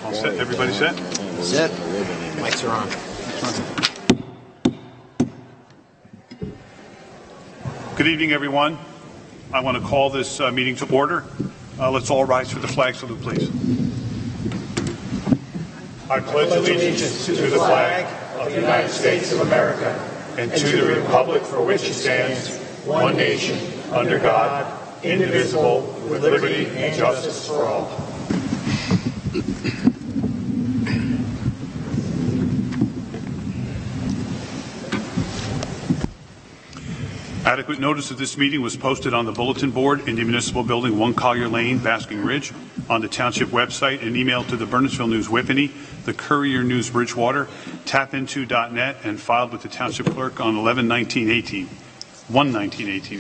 All set? Everybody set? Set. Mics are on. Good evening, everyone. I want to call this meeting to order. Let's all rise for the flag salute, please. I pledge allegiance to the flag of the United States of America and to the republic for which it stands, one nation, under God, indivisible, with liberty and justice for all. Adequate notice of this meeting was posted on the bulletin board in the Municipal Building, 1 Collier Lane, Basking Ridge, on the Township website, and emailed to the Burnetsville News Whippany, the Courier News Bridgewater, tapinto.net, and filed with the Township Clerk on 1/19/18.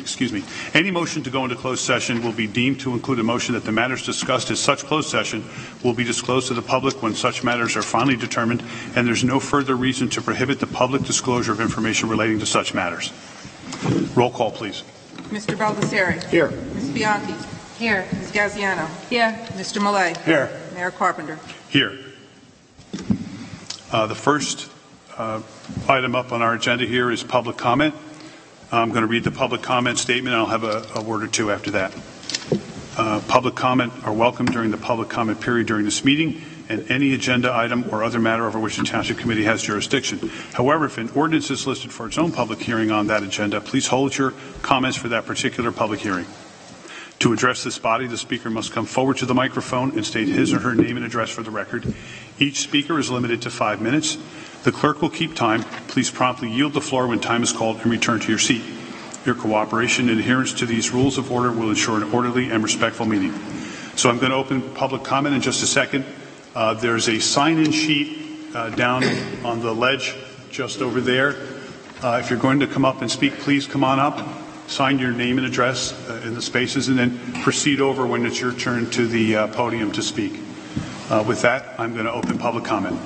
Excuse me. Any motion to go into closed session will be deemed to include a motion that the matters discussed in such closed session will be disclosed to the public when such matters are finally determined, and there's no further reason to prohibit the public disclosure of information relating to such matters. Roll call, please. Mr. Baldessari. Here. Ms. Bianchi. Here. Ms. Gaziano. Here. Mr. Millay. Here. Mayor Carpenter. Here. The first item up on our agenda here is public comment. I'm going to read the public comment statement, and I'll have a word or two after that. Public comment are welcome during the public comment period during this meeting and any agenda item or other matter over which the Township Committee has jurisdiction. However, if an ordinance is listed for its own public hearing on that agenda, please hold your comments for that particular public hearing. To address this body, the speaker must come forward to the microphone and state his or her name and address for the record. Each speaker is limited to 5 minutes. The clerk will keep time. Please promptly yield the floor when time is called and return to your seat. Your cooperation and adherence to these rules of order will ensure an orderly and respectful meeting. So I'm going to open public comment in just a second. There's a sign-in sheet down on the ledge just over there. If you're going to come up and speak, please come on up, sign your name and address in the spaces, and then proceed over when it's your turn to the podium to speak. With that, I'm going to open public comment.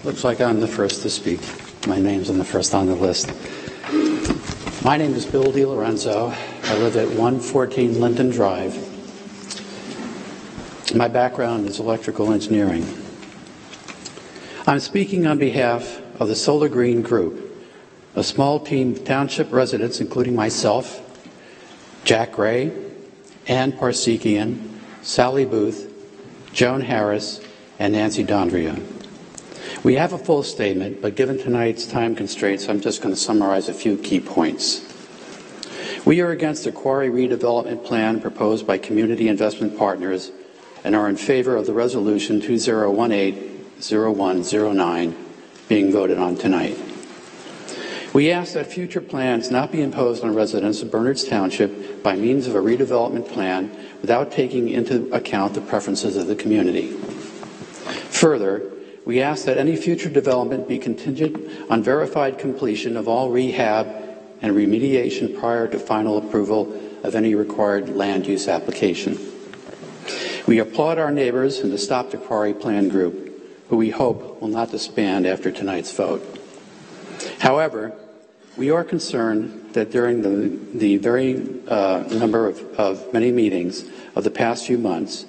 Looks like I'm the first to speak. My name's on the first on the list. My name is Bill DiLorenzo. I live at 114 Linton Drive. My background is electrical engineering. I'm speaking on behalf of the Solar Green Group, a small team of township residents, including myself, Jack Gray, Ann Parsekian, Sally Booth, Joan Harris, and Nancy Dondria. We have a full statement, but given tonight's time constraints, I'm just going to summarize a few key points. We are against the quarry redevelopment plan proposed by Community Investment Partners and are in favor of the resolution 2018-0109 being voted on tonight. We ask that future plans not be imposed on residents of Bernards Township by means of a redevelopment plan without taking into account the preferences of the community. Further, we ask that any future development be contingent on verified completion of all rehab and remediation prior to final approval of any required land use application. We applaud our neighbors in the Stop the Quarry Plan group, who we hope will not disband after tonight's vote. However, we are concerned that during the very number of many meetings of the past few months,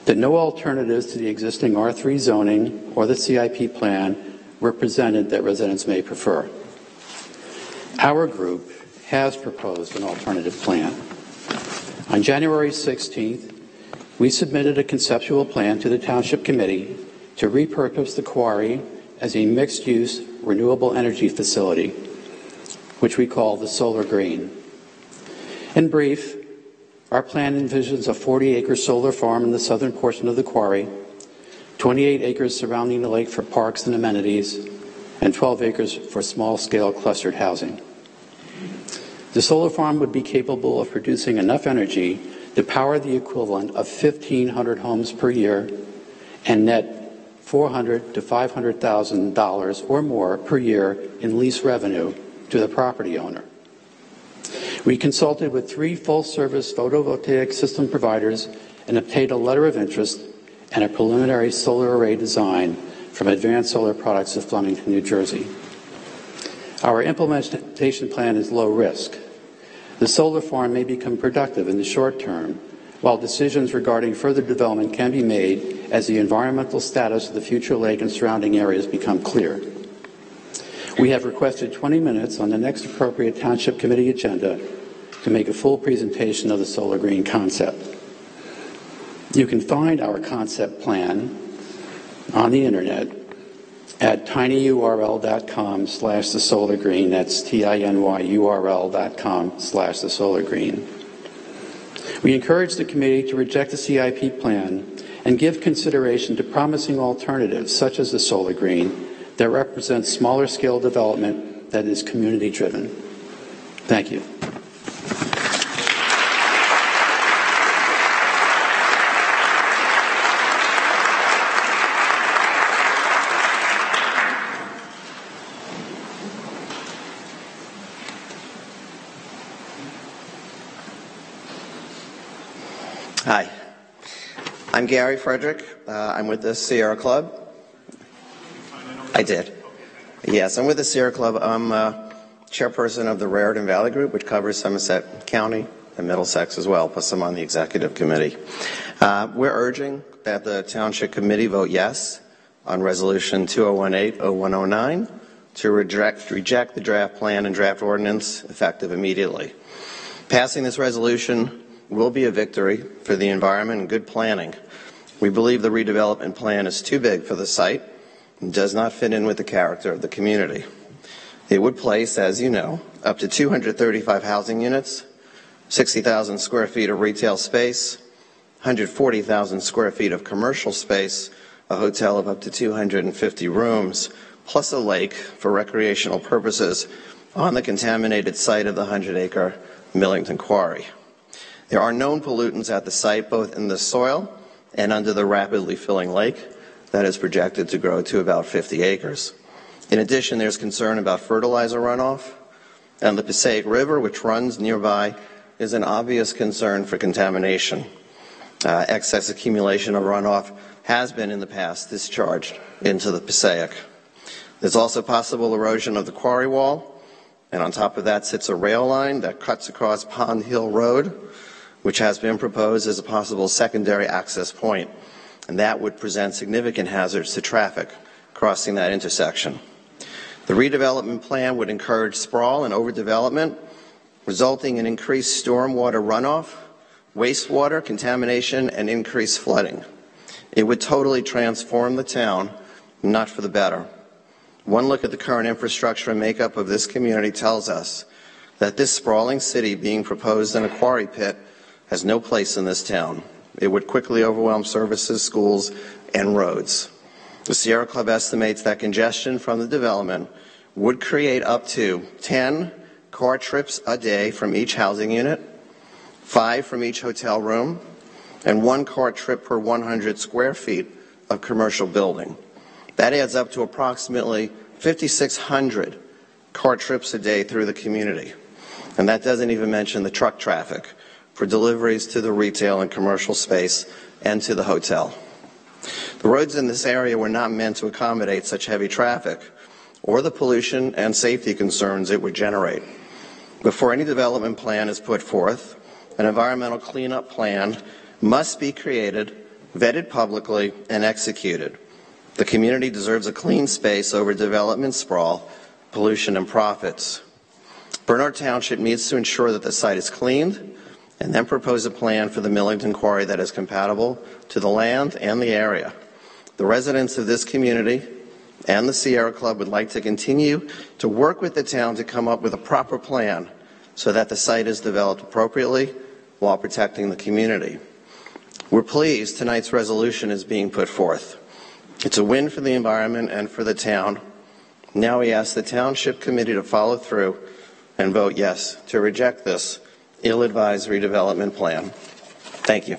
that no alternatives to the existing R3 zoning or the CIP plan were presented that residents may prefer. Our group has proposed an alternative plan. On January 16th, we submitted a conceptual plan to the Township Committee to repurpose the quarry as a mixed-use renewable energy facility, which we call the Solar Green. In brief, our plan envisions a 40-acre solar farm in the southern portion of the quarry, 28 acres surrounding the lake for parks and amenities, and 12 acres for small-scale clustered housing. The solar farm would be capable of producing enough energy to power the equivalent of 1,500 homes per year and net $400,000 to $500,000 or more per year in lease revenue to the property owner. We consulted with 3 full-service photovoltaic system providers and obtained a letter of interest and a preliminary solar array design from Advanced Solar Products of Flemington, New Jersey. Our implementation plan is low risk. The solar farm may become productive in the short term, while decisions regarding further development can be made as the environmental status of the future lake and surrounding areas become clear. We have requested 20 minutes on the next appropriate Township Committee agenda to make a full presentation of the Solar Green concept. You can find our concept plan on the internet at tinyurl.com/thesolargreen. That's tinyurl.com/thesolargreen. We encourage the committee to reject the CIP plan and give consideration to promising alternatives such as the Solar Green that represents smaller scale development that is community driven. Thank you. Hi, I'm Gary Frederick. I'm with the Sierra Club. I did. Yes, I'm with the Sierra Club. I'm chairperson of the Raritan Valley Group, which covers Somerset County and Middlesex as well, plus I'm on the executive committee. We're urging that the Township Committee vote yes on Resolution 2018-0109 to reject the draft plan and draft ordinance effective immediately. Passing this resolution will be a victory for the environment and good planning. We believe the redevelopment plan is too big for the site and does not fit in with the character of the community. It would place, as you know, up to 235 housing units, 60,000 square feet of retail space, 140,000 square feet of commercial space, a hotel of up to 250 rooms, plus a lake for recreational purposes on the contaminated site of the 100-acre Millington Quarry. There are known pollutants at the site, both in the soil and under the rapidly filling lake that is projected to grow to about 50 acres. In addition, there's concern about fertilizer runoff, and the Passaic River, which runs nearby, is an obvious concern for contamination. Excess accumulation of runoff has been in the past discharged into the Passaic. There's also possible erosion of the quarry wall, and on top of that sits a rail line that cuts across Pond Hill Road, which has been proposed as a possible secondary access point, and that would present significant hazards to traffic crossing that intersection. The redevelopment plan would encourage sprawl and overdevelopment, resulting in increased stormwater runoff, wastewater contamination, and increased flooding. It would totally transform the town, not for the better. One look at the current infrastructure and makeup of this community tells us that this sprawling city being proposed in a quarry pit has no place in this town. It would quickly overwhelm services, schools, and roads. The Sierra Club estimates that congestion from the development would create up to 10 car trips a day from each housing unit, 5 from each hotel room, and 1 car trip per 100 square feet of commercial building. That adds up to approximately 5,600 car trips a day through the community. And that doesn't even mention the truck traffic for deliveries to the retail and commercial space and to the hotel. The roads in this area were not meant to accommodate such heavy traffic or the pollution and safety concerns it would generate. Before any development plan is put forth, an environmental cleanup plan must be created, vetted publicly, and executed. The community deserves a clean space over development sprawl, pollution, and profits. Bernard Township needs to ensure that the site is cleaned and then propose a plan for the Millington Quarry that is compatible to the land and the area. The residents of this community and the Sierra Club would like to continue to work with the town to come up with a proper plan so that the site is developed appropriately while protecting the community. We're pleased tonight's resolution is being put forth. It's a win for the environment and for the town. Now we ask the Township Committee to follow through and vote yes to reject this ill-advised redevelopment plan. Thank you.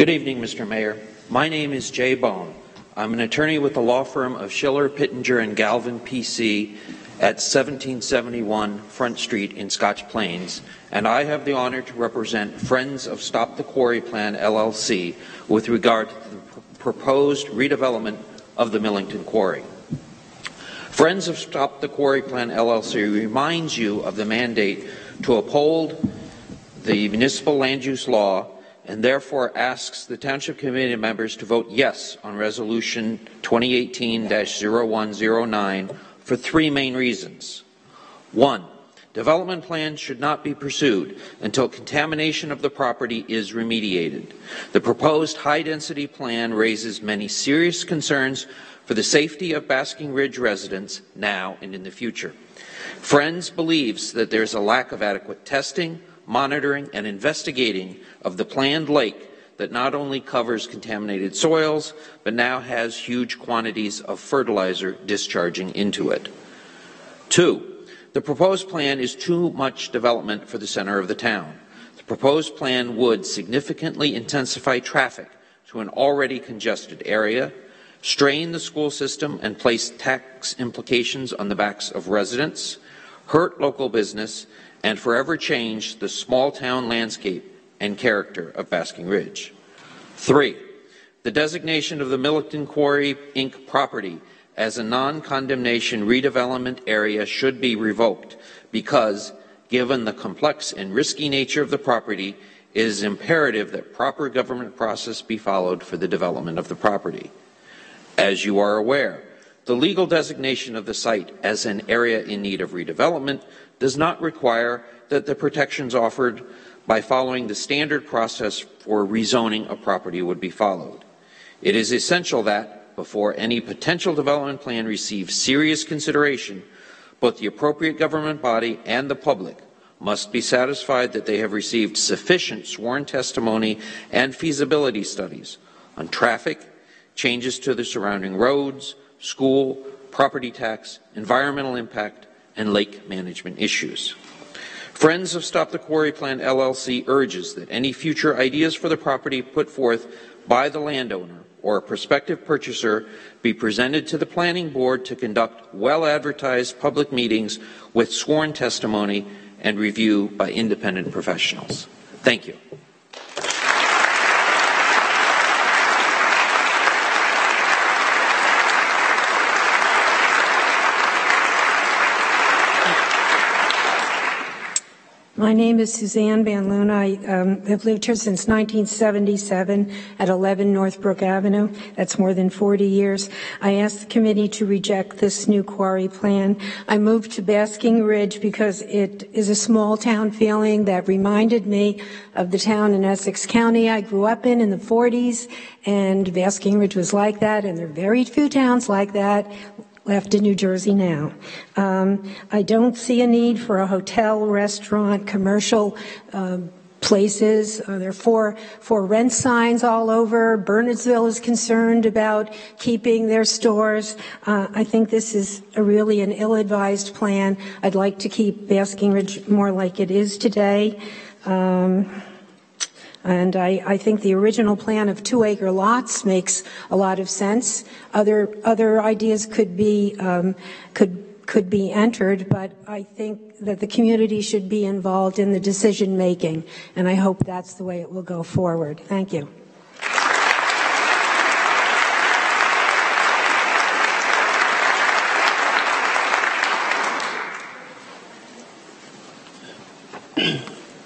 Good evening, Mr. Mayor. My name is Jay Bone. I'm an attorney with the law firm of Schiller, Pittenger, and Galvin, PC at 1771 Front Street in Scotch Plains, and I have the honor to represent Friends of Stop the Quarry Plan, LLC, with regard to the proposed redevelopment of the Millington Quarry. Friends of Stop the Quarry Plan, LLC reminds you of the mandate to uphold the municipal land use law and therefore asks the Township Committee members to vote yes on Resolution 2018-0109 for three main reasons. 1. Development plans should not be pursued until contamination of the property is remediated. The proposed high-density plan raises many serious concerns for the safety of Basking Ridge residents now and in the future. Friends believes that there is a lack of adequate testing, monitoring, and investigating of the planned lake that not only covers contaminated soils, but now has huge quantities of fertilizer discharging into it. 2. The proposed plan is too much development for the center of the town. The proposed plan would significantly intensify traffic to an already congested area, strain the school system and place tax implications on the backs of residents, hurt local business, and forever change the small town landscape and character of Basking Ridge. 3. The designation of the Millington Quarry, Inc. property as a non-condemnation redevelopment area should be revoked because, given the complex and risky nature of the property, it is imperative that proper government process be followed for the development of the property. As you are aware, the legal designation of the site as an area in need of redevelopment does not require that the protections offered by following the standard process for rezoning a property would be followed. It is essential that, before any potential development plan receives serious consideration, both the appropriate government body and the public must be satisfied that they have received sufficient sworn testimony and feasibility studies on traffic, changes to the surrounding roads, school, property tax, environmental impact, and lake management issues. Friends of Stop the Quarry Plan, LLC urges that any future ideas for the property put forth by the landowner or a prospective purchaser be presented to the Planning Board to conduct well-advertised public meetings with sworn testimony and review by independent professionals. Thank you. My name is Suzanne Van Loon. I have lived here since 1977 at 11 Northbrook Avenue. That's more than 40 years. I asked the committee to reject this new quarry plan. I moved to Basking Ridge because it is a small town feeling that reminded me of the town in Essex County I grew up in the 40s, and Basking Ridge was like that, and there are very few towns like that left in New Jersey now. I don't see a need for a hotel, restaurant, commercial places. There are four rent signs all over. Bernardsville is concerned about keeping their stores. I think this is really an ill-advised plan. I'd like to keep Basking Ridge more like it is today. And I think the original plan of 2-acre lots makes a lot of sense. Other ideas could be entered, but I think that the community should be involved in the decision making, and I hope that's the way it will go forward. Thank you.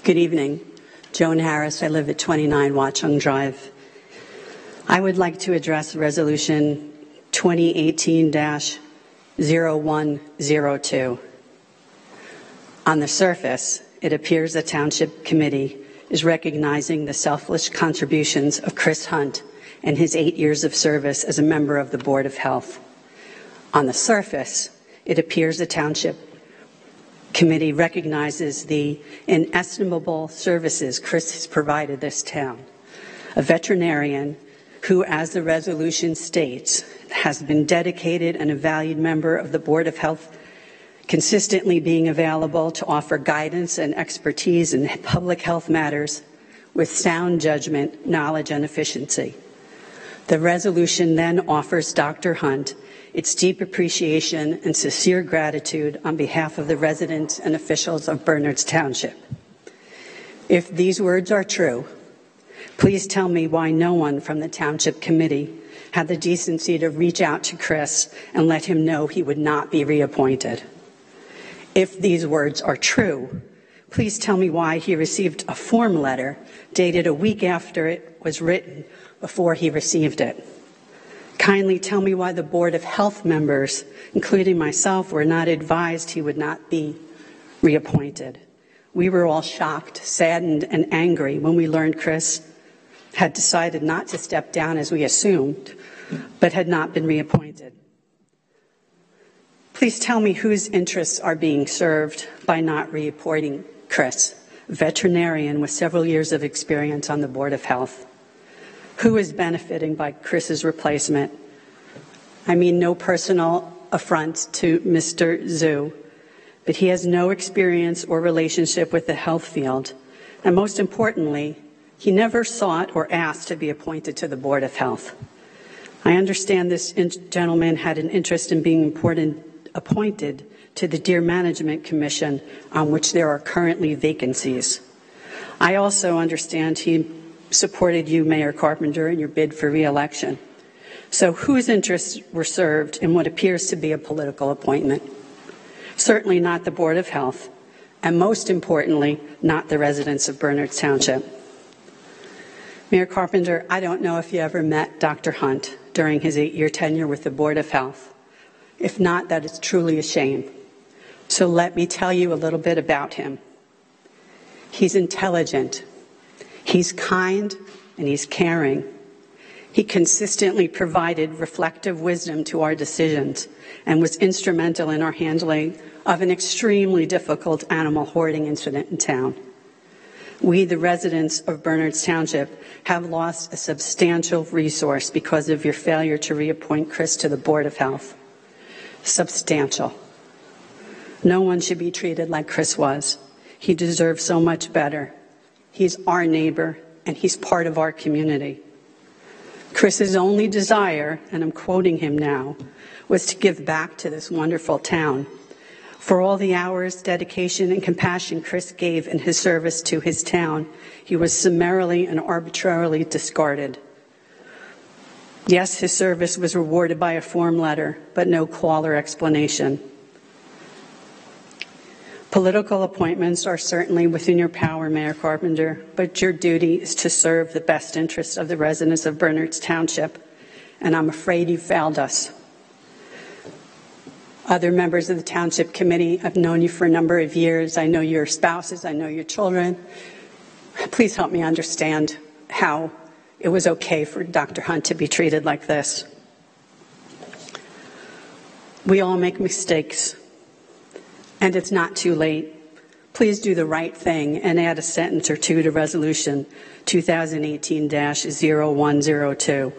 Good evening. Joan Harris. I live at 29 Watchung Drive. I would like to address Resolution 2018-0102. On the surface, it appears the Township Committee is recognizing the selfless contributions of Chris Hunt and his 8 years of service as a member of the Board of Health. On the surface, it appears the Township Committee recognizes the inestimable services Chris has provided this town. A veterinarian who, as the resolution states, has been dedicated and a valued member of the Board of Health, consistently being available to offer guidance and expertise in public health matters with sound judgment, knowledge, and efficiency. The resolution then offers Dr. Hunt its deep appreciation and sincere gratitude on behalf of the residents and officials of Bernards Township. If these words are true, please tell me why no one from the Township Committee had the decency to reach out to Chris and let him know he would not be reappointed. If these words are true, please tell me why he received a form letter dated a week after it was written before he received it. Kindly tell me why the Board of Health members, including myself, were not advised he would not be reappointed. We were all shocked, saddened, and angry when we learned Chris had decided not to step down as we assumed, but had not been reappointed. Please tell me whose interests are being served by not reappointing Chris, a veterinarian with several years of experience on the Board of Health. Who is benefiting by Chris's replacement? I mean no personal affront to Mr. Zhu, but he has no experience or relationship with the health field. And most importantly, he never sought or asked to be appointed to the Board of Health. I understand this gentleman had an interest in being appointed to the Deer Management Commission, on which there are currently vacancies. I also understand he supported you, Mayor Carpenter, in your bid for re-election. So whose interests were served in what appears to be a political appointment? Certainly not the Board of Health, and most importantly, not the residents of Bernards Township. Mayor Carpenter, I don't know if you ever met Dr. Hunt during his 8-year tenure with the Board of Health. If not, that is truly a shame. So let me tell you a little bit about him. He's intelligent, he's kind, and he's caring. He consistently provided reflective wisdom to our decisions and was instrumental in our handling of an extremely difficult animal hoarding incident in town. We, the residents of Bernards Township, have lost a substantial resource because of your failure to reappoint Chris to the Board of Health. Substantial. No one should be treated like Chris was. He deserves so much better. He's our neighbor, and he's part of our community. Chris's only desire, and I'm quoting him now, was to give back to this wonderful town. For all the hours, dedication, and compassion Chris gave in his service to his town, he was summarily and arbitrarily discarded. Yes, his service was rewarded by a form letter, but no call or explanation. Political appointments are certainly within your power, Mayor Carpenter, but your duty is to serve the best interests of the residents of Bernards Township, and I'm afraid you failed us. Other members of the Township Committee, I've known you for a number of years. I know your spouses, I know your children. Please help me understand how it was okay for Dr. Hunt to be treated like this. We all make mistakes, and it's not too late. Please do the right thing and add a sentence or two to Resolution 2018-0102.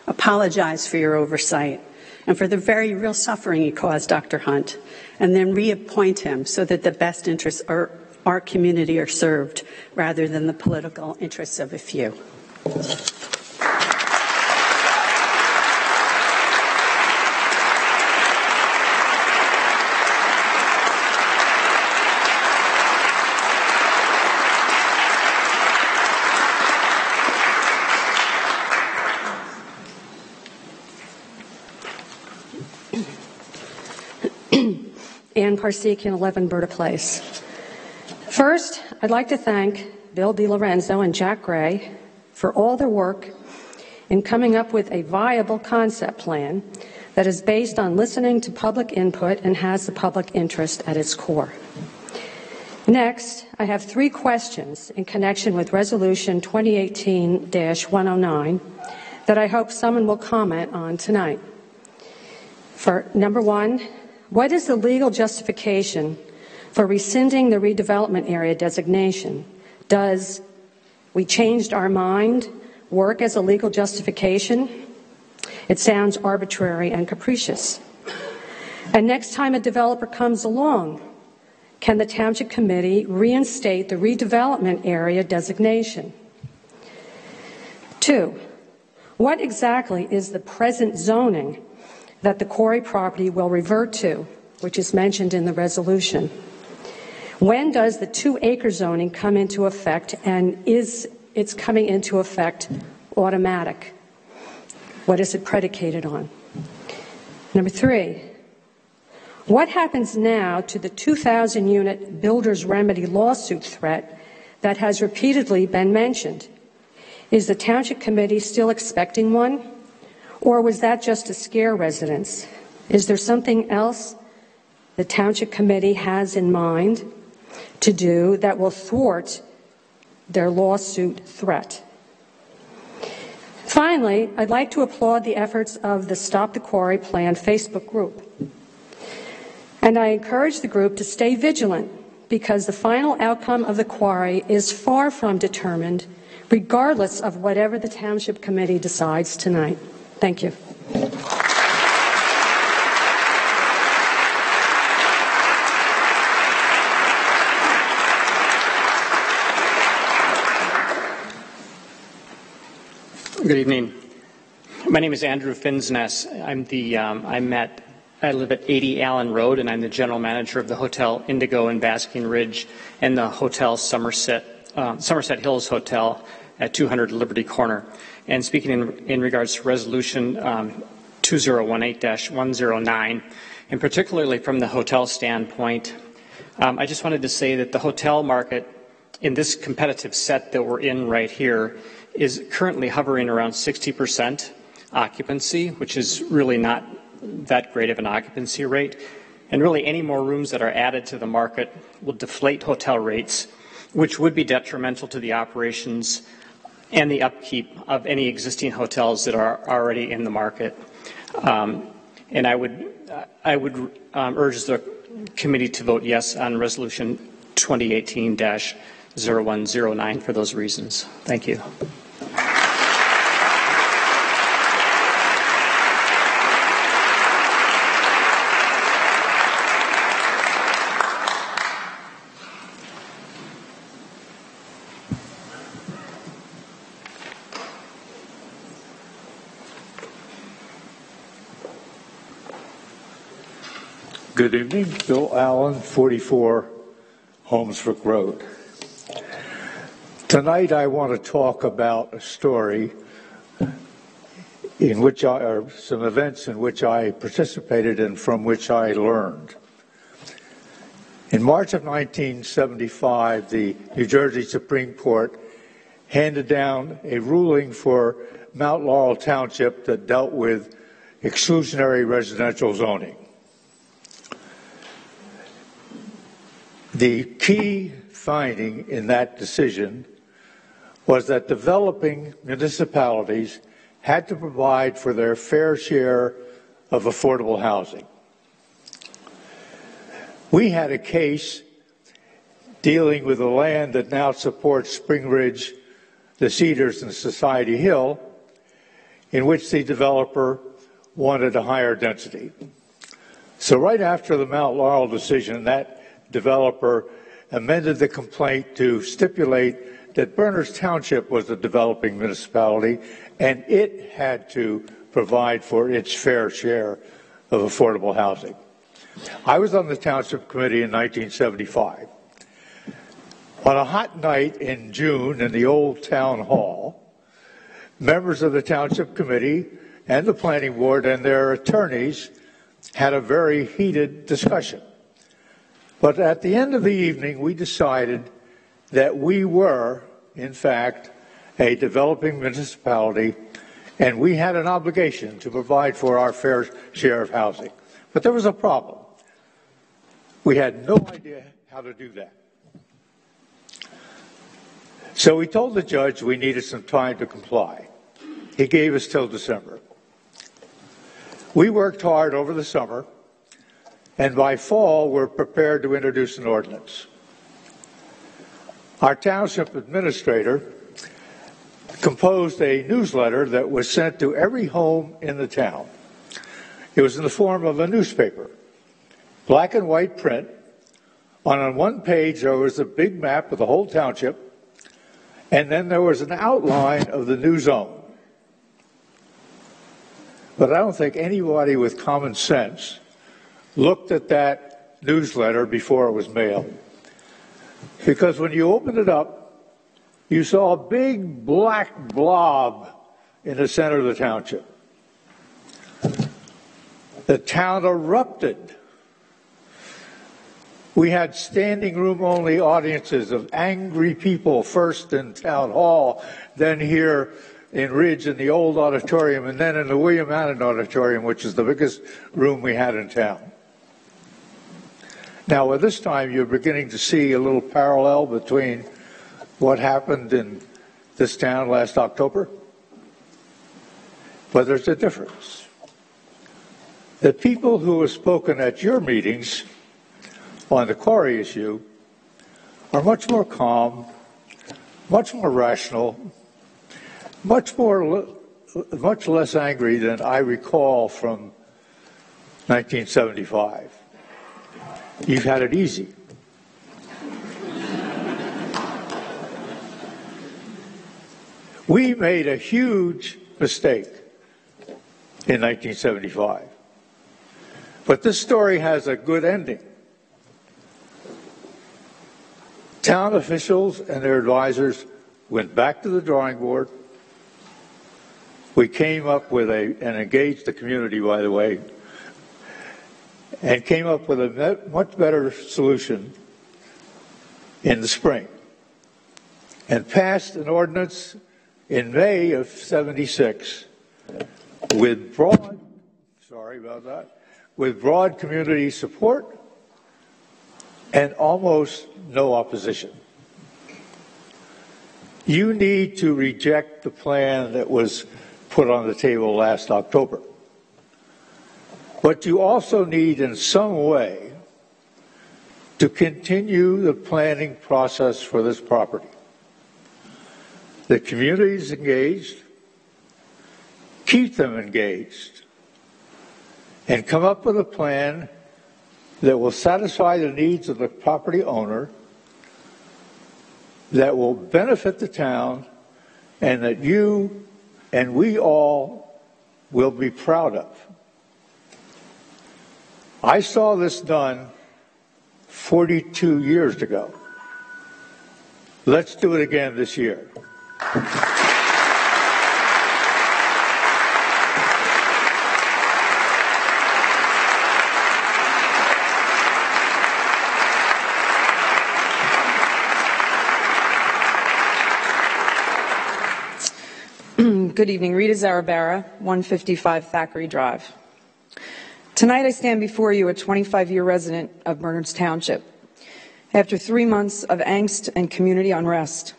Apologize for your oversight and for the very real suffering you caused Dr. Hunt, and then reappoint him so that the best interests of our community are served rather than the political interests of a few. Ann Parsekian, 11 Berta Place. First, I'd like to thank Bill DiLorenzo and Jack Gray for all their work in coming up with a viable concept plan that is based on listening to public input and has the public interest at its core. Next, I have 3 questions in connection with Resolution 2018-109 that I hope someone will comment on tonight. For number 1, what is the legal justification for rescinding the redevelopment area designation? Does "we changed our mind" work as a legal justification? It sounds arbitrary and capricious. And next time a developer comes along, can the Township Committee reinstate the redevelopment area designation? 2, what exactly is the present zoning that the quarry property will revert to, which is mentioned in the resolution? When does the 2-acre zoning come into effect, and is its coming into effect automatic? What is it predicated on? Number 3, what happens now to the 2,000-unit builder's remedy lawsuit threat that has repeatedly been mentioned? Is the Township Committee still expecting one, or was that just to scare residents? Is there something else the Township Committee has in mind to do that will thwart their lawsuit threat? Finally, I'd like to applaud the efforts of the Stop the Quarry Plan Facebook group. And I encourage the group to stay vigilant, because the final outcome of the quarry is far from determined, regardless of whatever the Township Committee decides tonight. Thank you. Good evening. My name is Andrew Finsness. I live at 80 Allen Road, and I'm the general manager of the Hotel Indigo in Basking Ridge and the Hotel Somerset Hills Hotel at 200 Liberty Corner. And speaking in regards to Resolution 2018-109, and particularly from the hotel standpoint, I just wanted to say that the hotel market in this competitive set that we're in right here is currently hovering around 60% occupancy, which is really not that great of an occupancy rate. And really any more rooms that are added to the market will deflate hotel rates, which would be detrimental to the operations and the upkeep of any existing hotels that are already in the market. And I would urge the committee to vote yes on Resolution 2018-0109 for those reasons. Thank you. Good evening. Bill Allen, 44 Holmesbrook Road. Tonight I want to talk about a story in which some events in which I participated and from which I learned. In March of 1975, the New Jersey Supreme Court handed down a ruling for Mount Laurel Township that dealt with exclusionary residential zoning. The key finding in that decision was that developing municipalities had to provide for their fair share of affordable housing. We had a case dealing with the land that now supports Spring Ridge, the Cedars, and Society Hill, in which the developer wanted a higher density. So right after the Mount Laurel decision, that developer amended the complaint to stipulate that Berners Township was a developing municipality and it had to provide for its fair share of affordable housing. I was on the Township Committee in 1975. On a hot night in June in the old town hall, members of the Township Committee and the Planning Board and their attorneys had a very heated discussion. But at the end of the evening, we decided that we were, in fact, a developing municipality, and we had an obligation to provide for our fair share of housing. But there was a problem. We had no idea how to do that. So we told the judge we needed some time to comply. He gave us till December. We worked hard over the summer, and by fall, we're prepared to introduce an ordinance. Our township administrator composed a newsletter that was sent to every home in the town. It was in the form of a newspaper, black and white print. On one page, there was a big map of the whole township, And then there was an outline of the new zone. But I don't think anybody with common sense looked at that newsletter before it was mailed. Because when you opened it up, you saw a big black blob in the center of the township. The town erupted. We had standing room only audiences of angry people, first in Town Hall, then here in Ridge in the old auditorium, and then in the William Allen Auditorium, which is the biggest room we had in town. Now, at this time, you're beginning to see a little parallel between what happened in this town last October, but there's a difference. The people who have spoken at your meetings on the quarry issue are much more calm, much more rational, much less angry than I recall from 1975. You've had it easy. We made a huge mistake in 1975. But this story has a good ending. Town officials and their advisors went back to the drawing board. We came up with and engaged the community, by the way, and came up with a much better solution in the spring and passed an ordinance in May of '76 with broad community support and almost no opposition. You need to reject the plan that was put on the table last October. But you also need, in some way, to continue the planning process for this property. The community is engaged, keep them engaged, and come up with a plan that will satisfy the needs of the property owner, that will benefit the town, and that you and we all will be proud of. I saw this done 42 years ago. Let's do it again this year. Good evening. Rita Arab, 155 Thackeray Drive. Tonight I stand before you, a 25-year resident of Bernards Township. After 3 months of angst and community unrest,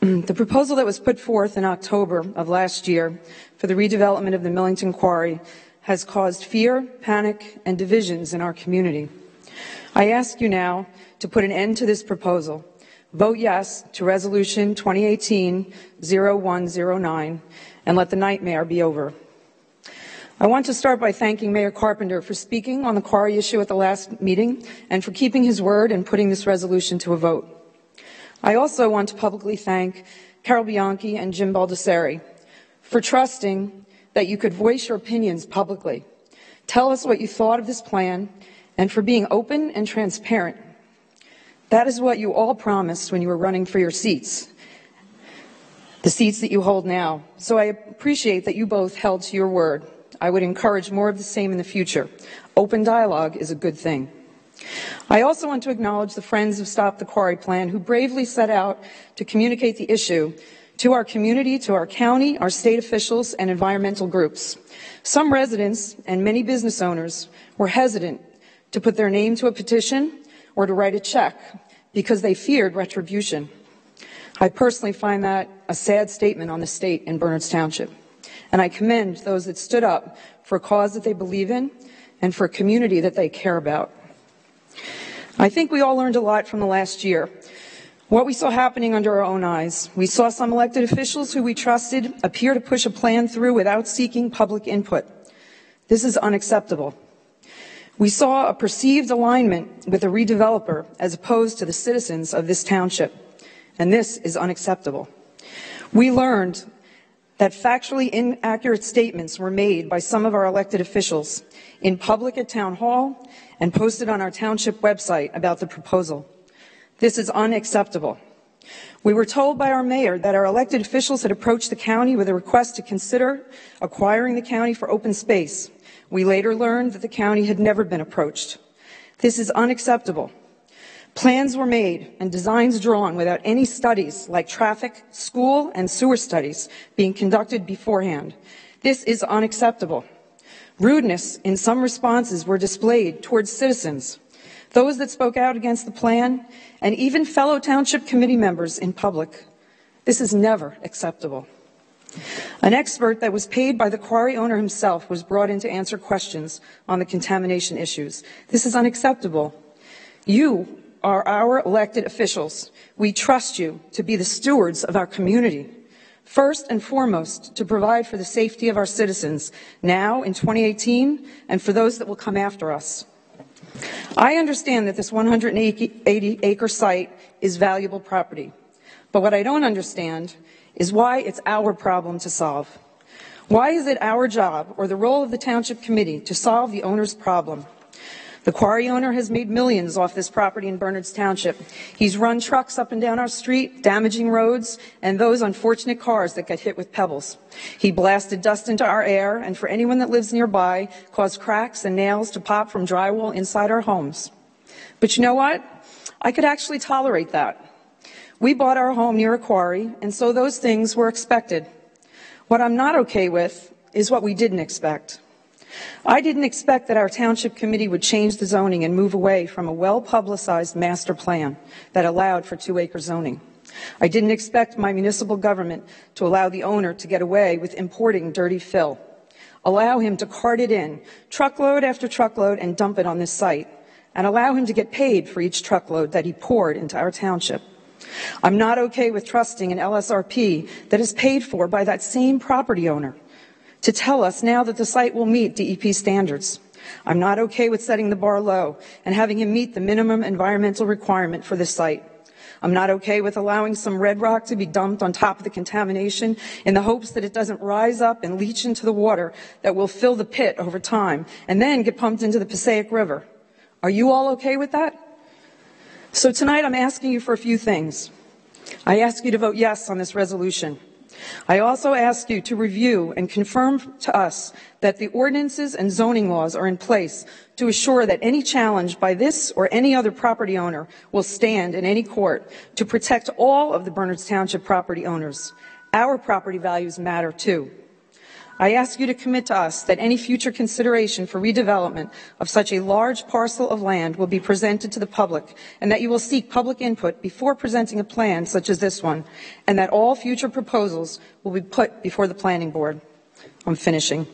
the proposal that was put forth in October of last year for the redevelopment of the Millington Quarry has caused fear, panic, and divisions in our community. I ask you now to put an end to this proposal. Vote yes to Resolution 2018-0109 and let the nightmare be over. I want to start by thanking Mayor Carpenter for speaking on the quarry issue at the last meeting and for keeping his word and putting this resolution to a vote. I also want to publicly thank Carol Bianchi and Jim Baldessari for trusting that you could voice your opinions publicly. Tell us what you thought of this plan and for being open and transparent. That is what you all promised when you were running for your seats, the seats that you hold now. So I appreciate that you both held to your word. I would encourage more of the same in the future. Open dialogue is a good thing. I also want to acknowledge the Friends of Stop the Quarry Plan who bravely set out to communicate the issue to our community, to our county, our state officials, and environmental groups. Some residents and many business owners were hesitant to put their name to a petition or to write a check because they feared retribution. I personally find that a sad statement on the state in Bernards Township. And I commend those that stood up for a cause that they believe in and for a community that they care about. I think we all learned a lot from the last year. What we saw happening under our own eyes. We saw some elected officials who we trusted appear to push a plan through without seeking public input. This is unacceptable. We saw a perceived alignment with a redeveloper as opposed to the citizens of this township, and this is unacceptable. We learned that factually inaccurate statements were made by some of our elected officials in public at Town Hall and posted on our township website about the proposal. This is unacceptable. We were told by our mayor that our elected officials had approached the county with a request to consider acquiring the county for open space. We later learned that the county had never been approached. This is unacceptable. Plans were made and designs drawn without any studies like traffic, school, and sewer studies being conducted beforehand. This is unacceptable. Rudeness in some responses were displayed towards citizens, those that spoke out against the plan, and even fellow township committee members in public. This is never acceptable. An expert that was paid by the quarry owner himself was brought in to answer questions on the contamination issues. This is unacceptable. You are our elected officials. We trust you to be the stewards of our community. First and foremost, to provide for the safety of our citizens now in 2018 and for those that will come after us. I understand that this 180-acre site is valuable property, but what I don't understand is why it's our problem to solve. Why is it our job or the role of the Township Committee to solve the owner's problem? The quarry owner has made millions off this property in Bernards Township. He's run trucks up and down our street, damaging roads and those unfortunate cars that get hit with pebbles. He blasted dust into our air, and for anyone that lives nearby, caused cracks and nails to pop from drywall inside our homes. But you know what? I could actually tolerate that. We bought our home near a quarry, and so those things were expected. What I'm not okay with is what we didn't expect. I didn't expect that our township committee would change the zoning and move away from a well-publicized master plan that allowed for 2-acre zoning. I didn't expect my municipal government to allow the owner to get away with importing dirty fill, allow him to cart it in, truckload after truckload, and dump it on this site, and allow him to get paid for each truckload that he poured into our township. I'm not okay with trusting an LSRP that is paid for by that same property owner to tell us now that the site will meet DEP standards. I'm not okay with setting the bar low and having him meet the minimum environmental requirement for this site. I'm not okay with allowing some red rock to be dumped on top of the contamination in the hopes that it doesn't rise up and leach into the water that will fill the pit over time and then get pumped into the Passaic River. Are you all okay with that? So tonight I'm asking you for a few things. I ask you to vote yes on this resolution. I also ask you to review and confirm to us that the ordinances and zoning laws are in place to assure that any challenge by this or any other property owner will stand in any court to protect all of the Bernards Township property owners. Our property values matter too. I ask you to commit to us that any future consideration for redevelopment of such a large parcel of land will be presented to the public, and that you will seek public input before presenting a plan such as this one, and that all future proposals will be put before the planning board. I'm finishing.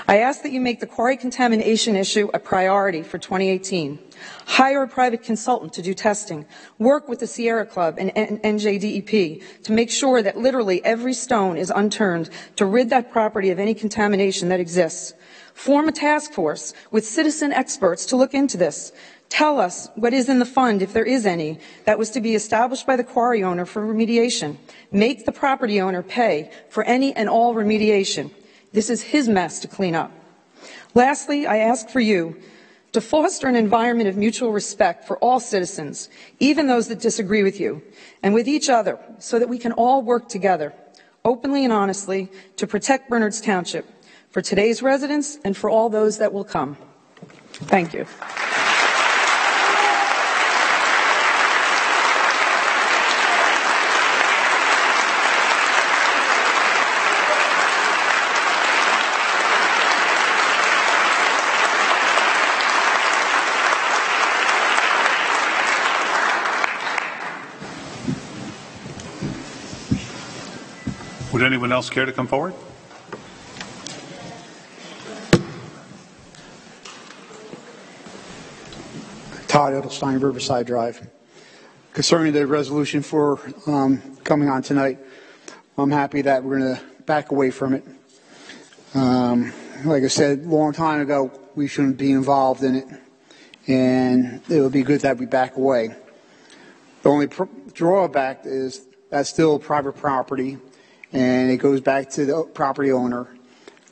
I ask that you make the quarry contamination issue a priority for 2018. Hire a private consultant to do testing. Work with the Sierra Club and NJDEP to make sure that literally every stone is unturned to rid that property of any contamination that exists. Form a task force with citizen experts to look into this. Tell us what is in the fund, if there is any, that was to be established by the quarry owner for remediation. Make the property owner pay for any and all remediation. This is his mess to clean up. Lastly, I ask for you to foster an environment of mutual respect for all citizens, even those that disagree with you, and with each other, so that we can all work together, openly and honestly, to protect Bernards Township, for today's residents and for all those that will come. Thank you. Would anyone else care to come forward? Todd Edelstein, Riverside Drive. Concerning the resolution for coming on tonight, I'm happy that we're going to back away from it. Like I said, a long time ago, we shouldn't be involved in it, and it would be good that we back away. The only drawback is that's still private property, and it goes back to the property owner.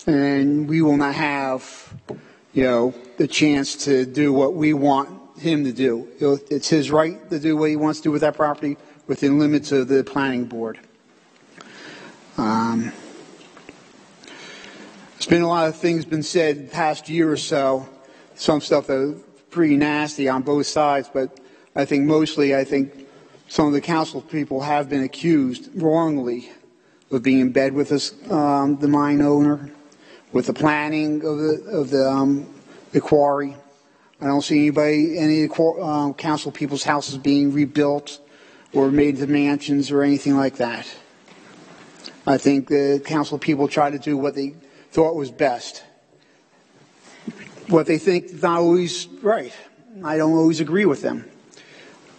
And we will not have, the chance to do what we want him to do. It's his right to do what he wants to do with that property within limits of the planning board. There's been a lot of things been said the past year or so, some stuff that was pretty nasty on both sides, but I think some of the council people have been accused wrongly of being in bed with us, the mine owner, with the planning of the quarry. I don't see any of the council people's houses being rebuilt or made into mansions or anything like that. I think the council people try to do what they thought was best. What they think is not always right. I don't always agree with them.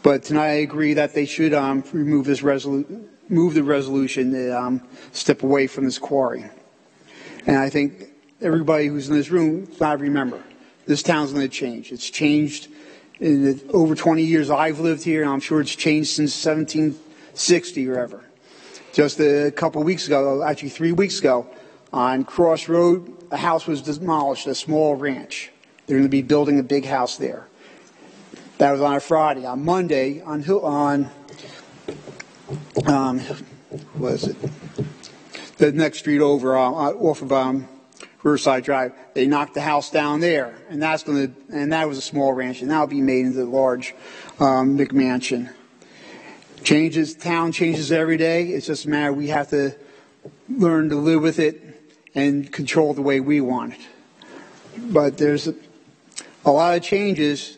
But tonight I agree that they should move the resolution to step away from this quarry. And I think everybody who's in this room got to remember, this town's going to change. It's changed in the over 20 years I've lived here, and I'm sure it's changed since 1760 or ever. Just a couple of weeks ago, actually 3 weeks ago, on Cross Road, a house was demolished, a small ranch. They're going to be building a big house there. That was on a Friday. On Monday, the next street over off of Riverside Drive, they knocked the house down there, and that was a small ranch, and that'll be made into a large McMansion. Town changes every day. It's just a matter we have to learn to live with it and control the way we want it. But there's a lot of changes,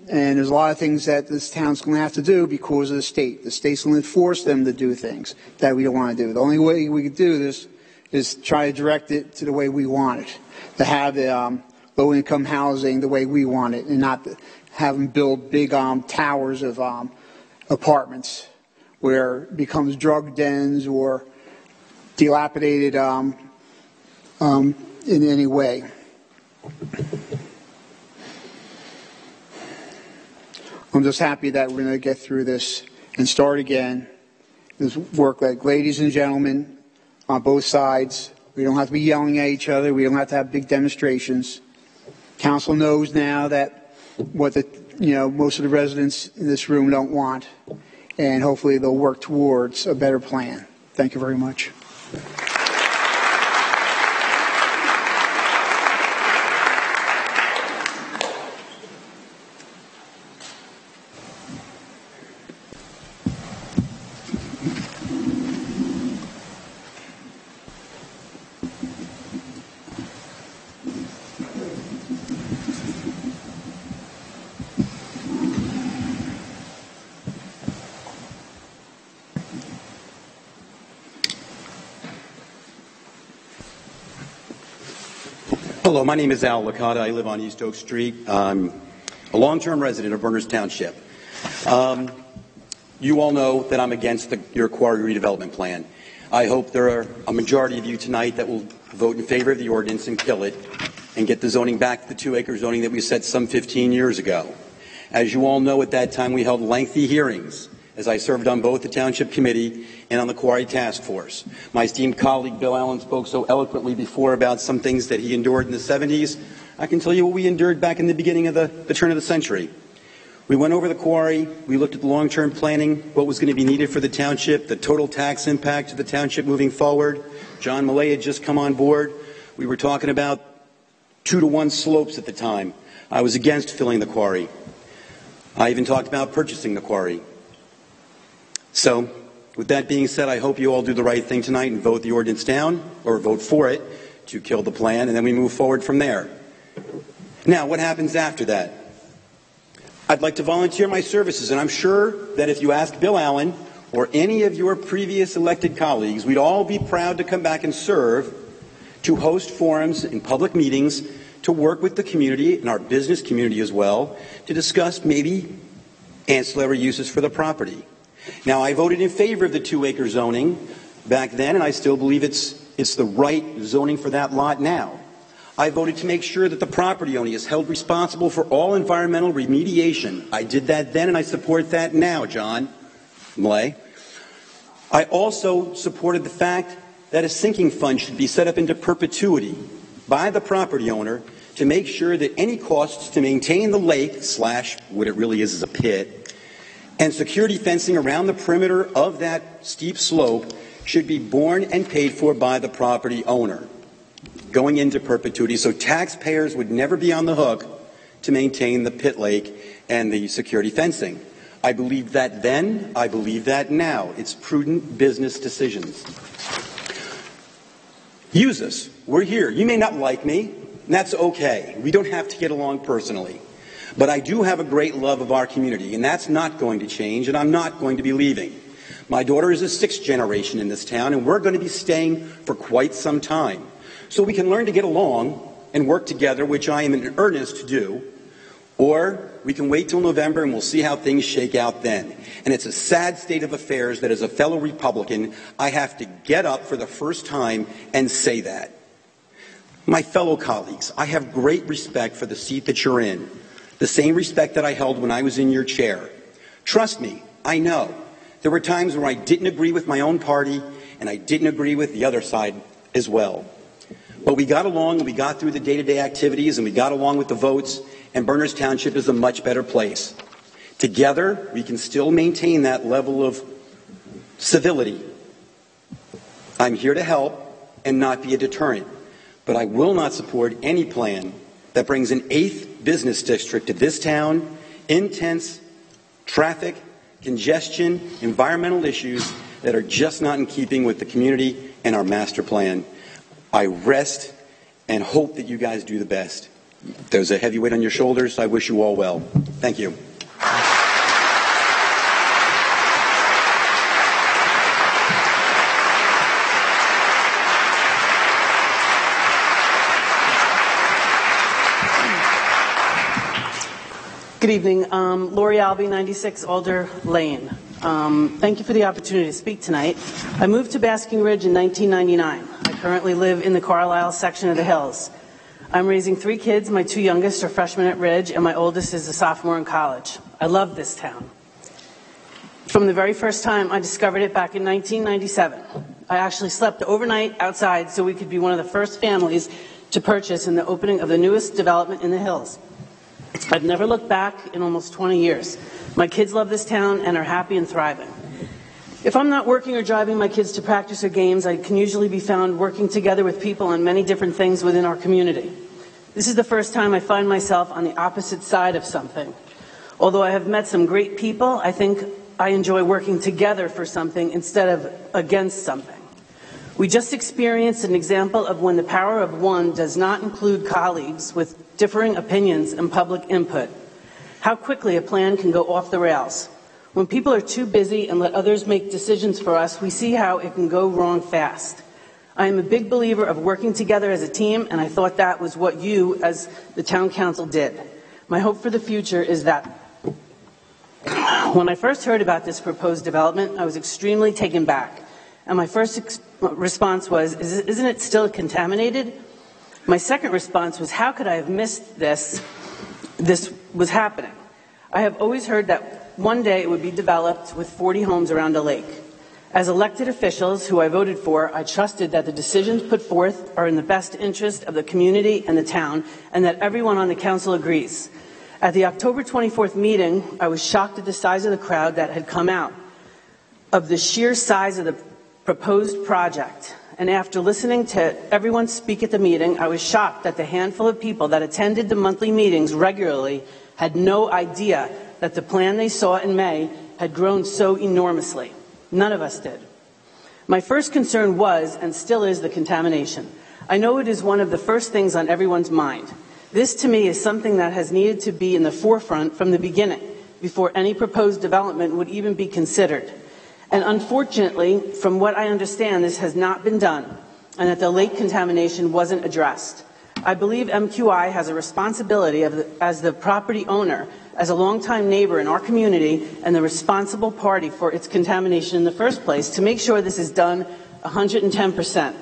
and there's a lot of things that this town's going to have to do because of the state. The state's going to force them to do things that we don't want to do. The only way we can do this is try to direct it to the way we want it, to have the low-income housing the way we want it, and not have them build big towers of apartments where it becomes drug dens or dilapidated in any way. I'm just happy that we're going to get through this and start again. This work, like ladies and gentlemen, on both sides. We don't have to be yelling at each other. We don't have to have big demonstrations. Council knows now that what most of the residents in this room don't want, and hopefully they'll work towards a better plan. Thank you very much. Hello, my name is Alder Lane. I live on East Oak Street. I'm a long-term resident of Berners Township. You all know that I'm against your quarry redevelopment plan. I hope there are a majority of you tonight that will vote in favor of the ordinance and kill it and get the zoning back to the 2-acre zoning that we set some 15 years ago. As you all know, at that time we held lengthy hearings as I served on both the Township Committee and on the Quarry Task Force. My esteemed colleague Bill Allen spoke so eloquently before about some things that he endured in the 70s. I can tell you what we endured back in the beginning of the turn of the century. We went over the quarry, we looked at the long-term planning, what was going to be needed for the township, the total tax impact to the township moving forward. John Millay had just come on board. We were talking about 2-to-1 slopes at the time. I was against filling the quarry. I even talked about purchasing the quarry. So, with that being said, I hope you all do the right thing tonight and vote the ordinance down, or vote for it to kill the plan, and then we move forward from there. Now, what happens after that? I'd like to volunteer my services, and I'm sure that if you ask Bill Allen or any of your previous elected colleagues, we'd all be proud to come back and serve, to host forums and public meetings, to work with the community and our business community as well, to discuss maybe ancillary uses for the property. Now, I voted in favor of the 2-acre zoning back then, and I still believe it's the right zoning for that lot now. I voted to make sure that the property owner is held responsible for all environmental remediation. I did that then, and I support that now, John Millay. I also supported the fact that a sinking fund should be set up into perpetuity by the property owner to make sure that any costs to maintain the lake / what it really is a pit and security fencing around the perimeter of that steep slope should be borne and paid for by the property owner going into perpetuity, so taxpayers would never be on the hook to maintain the pit lake and the security fencing. I believed that then, I believe that now. It's prudent business decisions. Use us. We're here. You may not like me, and that's okay. We don't have to get along personally. But I do have a great love of our community, and that's not going to change, and I'm not going to be leaving. My daughter is the 6th generation in this town, and we're going to be staying for quite some time. So we can learn to get along and work together, which I am in earnest to do, or we can wait till November and we'll see how things shake out then. And it's a sad state of affairs that as a fellow Republican, I have to get up for the first time and say that. My fellow colleagues, I have great respect for the seat that you're in, the same respect that I held when I was in your chair. Trust me, I know. There were times where I didn't agree with my own party and I didn't agree with the other side as well. But we got along and we got through the day-to-day activities and we got along with the votes, and Berners Township is a much better place. Together, we can still maintain that level of civility. I'm here to help and not be a deterrent, but I will not support any plan that brings an 8th business district to this town, intense traffic, congestion, environmental issues that are just not in keeping with the community and our master plan. I rest and hope that you guys do the best. There's a heavy weight on your shoulders. I wish you all well. Thank you. Good evening. Lori Albee, 96 Alder Lane. Thank you for the opportunity to speak tonight. I moved to Basking Ridge in 1999. I currently live in the Carlisle section of the Hills. I'm raising 3 kids. My 2 youngest are freshmen at Ridge, and my oldest is a sophomore in college. I love this town. From the very first time I discovered it back in 1997, I actually slept overnight outside so we could be one of the first families to purchase in the opening of the newest development in the Hills. I've never looked back in almost 20 years. My kids love this town and are happy and thriving. If I'm not working or driving my kids to practice or games, I can usually be found working together with people on many different things within our community. This is the first time I find myself on the opposite side of something. Although I have met some great people, I think I enjoy working together for something instead of against something. We just experienced an example of when the power of one does not include colleagues with differing opinions and public input. How quickly a plan can go off the rails. When people are too busy and let others make decisions for us, we see how it can go wrong fast. I am a big believer of working together as a team, and I thought that was what you, as the town council, did. My hope for the future is that. When I first heard about this proposed development, I was extremely taken back. And my first response was, isn't it still contaminated? My second response was, how could I have missed this? This was happening. I have always heard that one day it would be developed with 40 homes around a lake. As elected officials who I voted for, I trusted that the decisions put forth are in the best interest of the community and the town, and that everyone on the council agrees. At the October 24th meeting, I was shocked at the size of the crowd that had come out, of the sheer size of the proposed project. And after listening to everyone speak at the meeting, I was shocked that the handful of people that attended the monthly meetings regularly had no idea that the plan they saw in May had grown so enormously. None of us did. My first concern was, and still is, the contamination. I know it is one of the first things on everyone's mind. This, to me, is something that has needed to be in the forefront from the beginning, before any proposed development would even be considered. And unfortunately, from what I understand, this has not been done, and that the lake contamination wasn't addressed. I believe MQI has a responsibility as the property owner, as a longtime neighbor in our community, and the responsible party for its contamination in the first place, to make sure this is done 110%.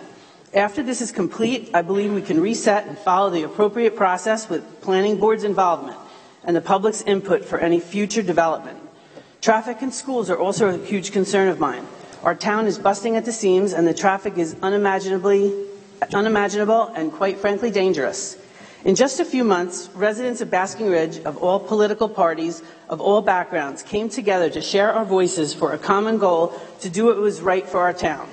After this is complete, I believe we can reset and follow the appropriate process with planning board's involvement and the public's input for any future development. Traffic and schools are also a huge concern of mine. Our town is busting at the seams, and the traffic is unimaginable and, quite frankly, dangerous. In just a few months, residents of Basking Ridge, of all political parties, of all backgrounds, came together to share our voices for a common goal to do what was right for our town.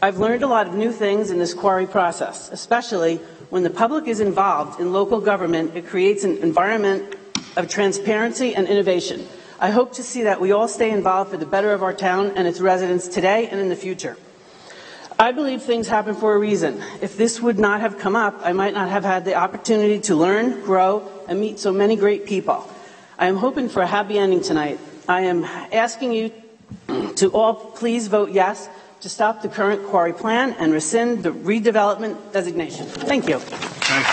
I've learned a lot of new things in this quarry process, especially when the public is involved in local government. It creates an environment of transparency and innovation. I hope to see that we all stay involved for the better of our town and its residents today and in the future. I believe things happen for a reason. If this would not have come up, I might not have had the opportunity to learn, grow, and meet so many great people. I am hoping for a happy ending tonight. I am asking you to all please vote yes to stop the current quarry plan and rescind the redevelopment designation. Thank you. Thank you.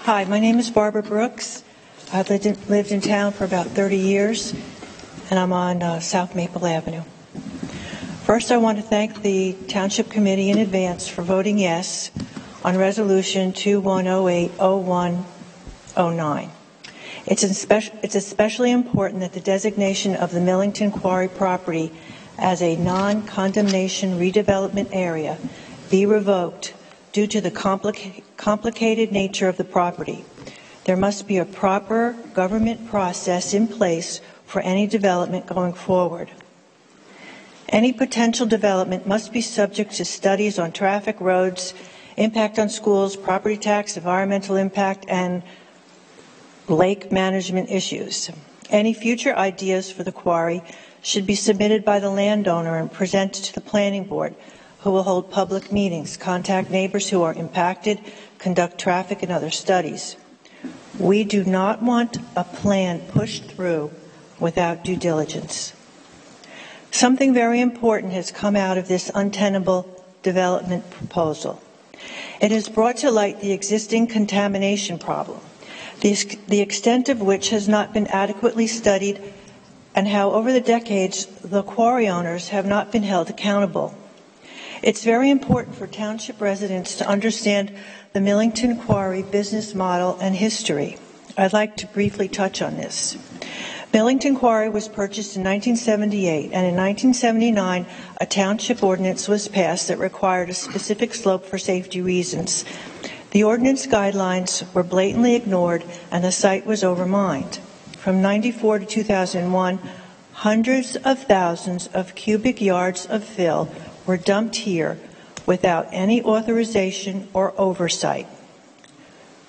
Hi, my name is Barbara Brooks. I've lived in town for about 30 years, and I'm on South Maple Avenue. First, I want to thank the Township Committee in advance for voting yes on Resolution 2108-0109. It's especially important that the designation of the Millington Quarry property as a non-condemnation redevelopment area be revoked due to the complicated nature of the property. There must be a proper government process in place for any development going forward. Any potential development must be subject to studies on traffic, roads, impact on schools, property tax, environmental impact, and lake management issues. Any future ideas for the quarry should be submitted by the landowner and presented to the planning board, who will hold public meetings, contact neighbors who are impacted, conduct traffic and other studies. We do not want a plan pushed through without due diligence. Something very important has come out of this untenable development proposal. It has brought to light the existing contamination problem, the extent of which has not been adequately studied, and how over the decades the quarry owners have not been held accountable. It's very important for township residents to understand the Millington Quarry business model and history. I'd like to briefly touch on this. Millington Quarry was purchased in 1978, and in 1979, a township ordinance was passed that required a specific slope for safety reasons. The ordinance guidelines were blatantly ignored, and the site was overmined. From 1994 to 2001, hundreds of thousands of cubic yards of fill were dumped here without any authorization or oversight.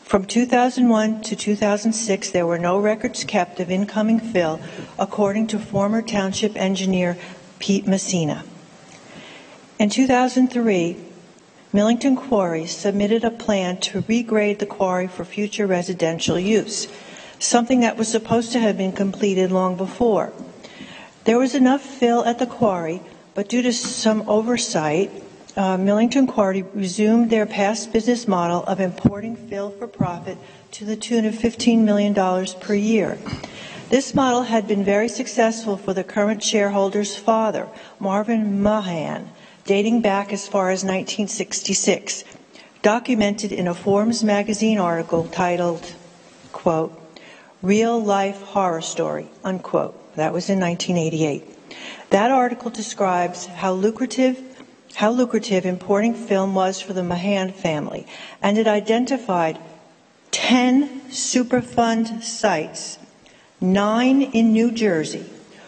From 2001 to 2006, there were no records kept of incoming fill, according to former township engineer Pete Messina. In 2003, Millington Quarry submitted a plan to regrade the quarry for future residential use, something that was supposed to have been completed long before. There was enough fill at the quarry, but due to some oversight, Millington Quarry resumed their past business model of importing fill for profit to the tune of $15 million per year. This model had been very successful for the current shareholder's father, Marvin Mahan, dating back as far as 1966, documented in a Forbes magazine article titled, quote, "Real Life Horror Story," unquote. That was in 1988. That article describes how lucrative importing film was for the Mahan family, and it identified 10 Superfund sites, 9 in New Jersey,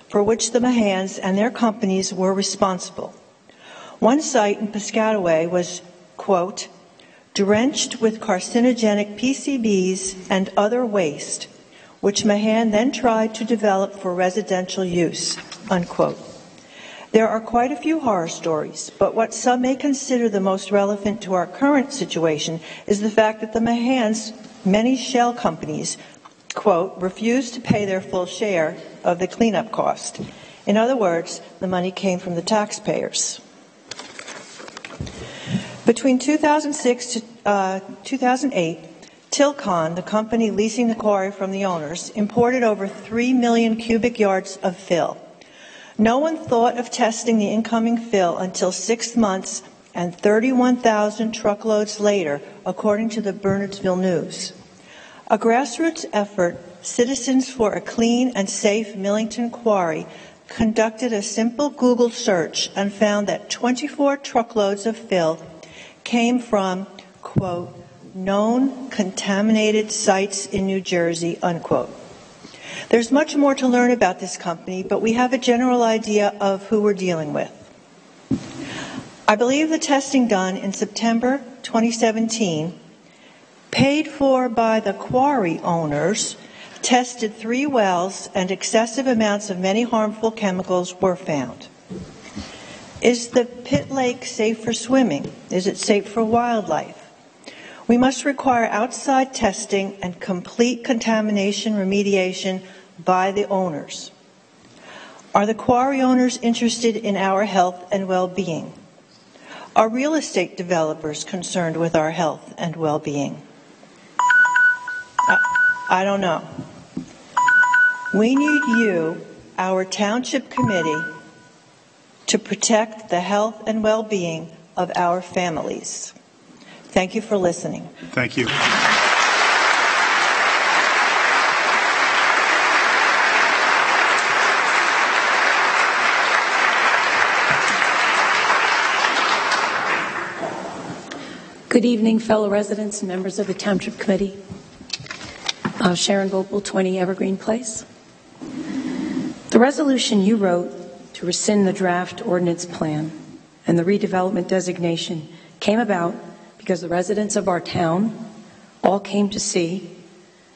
for which the Mahans and their companies were responsible. One site in Piscataway was, quote, "drenched with carcinogenic PCBs and other waste, which Mahan then tried to develop for residential use," unquote. There are quite a few horror stories, but what some may consider the most relevant to our current situation is the fact that the Mahans' many shell companies, quote, refused to pay their full share of the cleanup cost. In other words, the money came from the taxpayers. Between 2006 to 2008, Tilcon, the company leasing the quarry from the owners, imported over 3 million cubic yards of fill. No one thought of testing the incoming fill until 6 months and 31,000 truckloads later, according to the Bernardsville News. A grassroots effort, Citizens for a Clean and Safe Millington Quarry, conducted a simple Google search and found that 24 truckloads of fill came from, quote, known contaminated sites in New Jersey, unquote. There's much more to learn about this company, but we have a general idea of who we're dealing with. I believe the testing done in September 2017, paid for by the quarry owners, tested 3 wells and excessive amounts of many harmful chemicals were found. Is the pit lake safe for swimming? Is it safe for wildlife? We must require outside testing and complete contamination remediation by the owners. Are the quarry owners interested in our health and well-being? Are real estate developers concerned with our health and well-being? I don't know. We need you, our township committee, to protect the health and well-being of our families. Thank you for listening. Thank you. Good evening, fellow residents and members of the Township Committee. Sharon Gopal, 20 Evergreen Place. The resolution you wrote to rescind the draft ordinance plan and the redevelopment designation came about because the residents of our town all came to see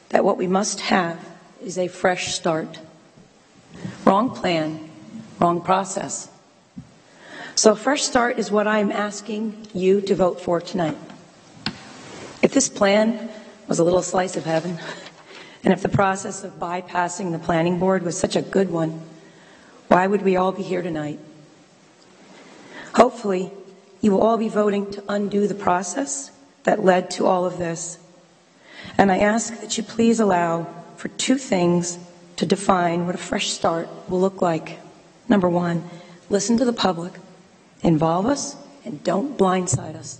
that what we must have is a fresh start. Wrong plan, wrong process. So a fresh start is what I'm asking you to vote for tonight. If this plan was a little slice of heaven, and if the process of bypassing the planning board was such a good one, why would we all be here tonight? Hopefully, you will all be voting to undo the process that led to all of this. And I ask that you please allow for 2 things to define what a fresh start will look like. Number 1, listen to the public, involve us, and don't blindside us.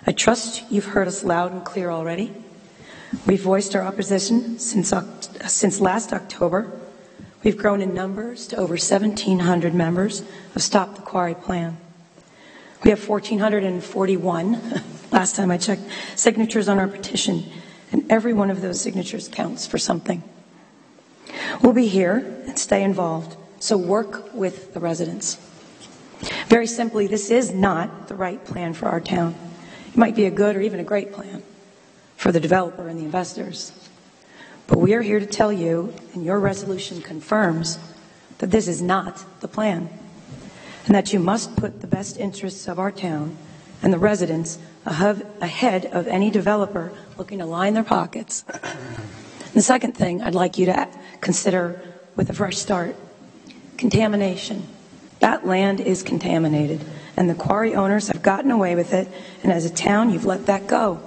I trust you've heard us loud and clear already. We've voiced our opposition since last October. We've grown in numbers to over 1,700 members of Stop the Quarry Plan. We have 1,441, last time I checked, signatures on our petition, and every one of those signatures counts for something. We'll be here and stay involved, so work with the residents. Very simply, this is not the right plan for our town. It might be a good or even a great plan for the developer and the investors. But we are here to tell you, and your resolution confirms, that this is not the plan, and that you must put the best interests of our town and the residents ahead of any developer looking to line their pockets. The second thing I'd like you to consider with a fresh start, contamination. That land is contaminated, and the quarry owners have gotten away with it, and as a town, you've let that go.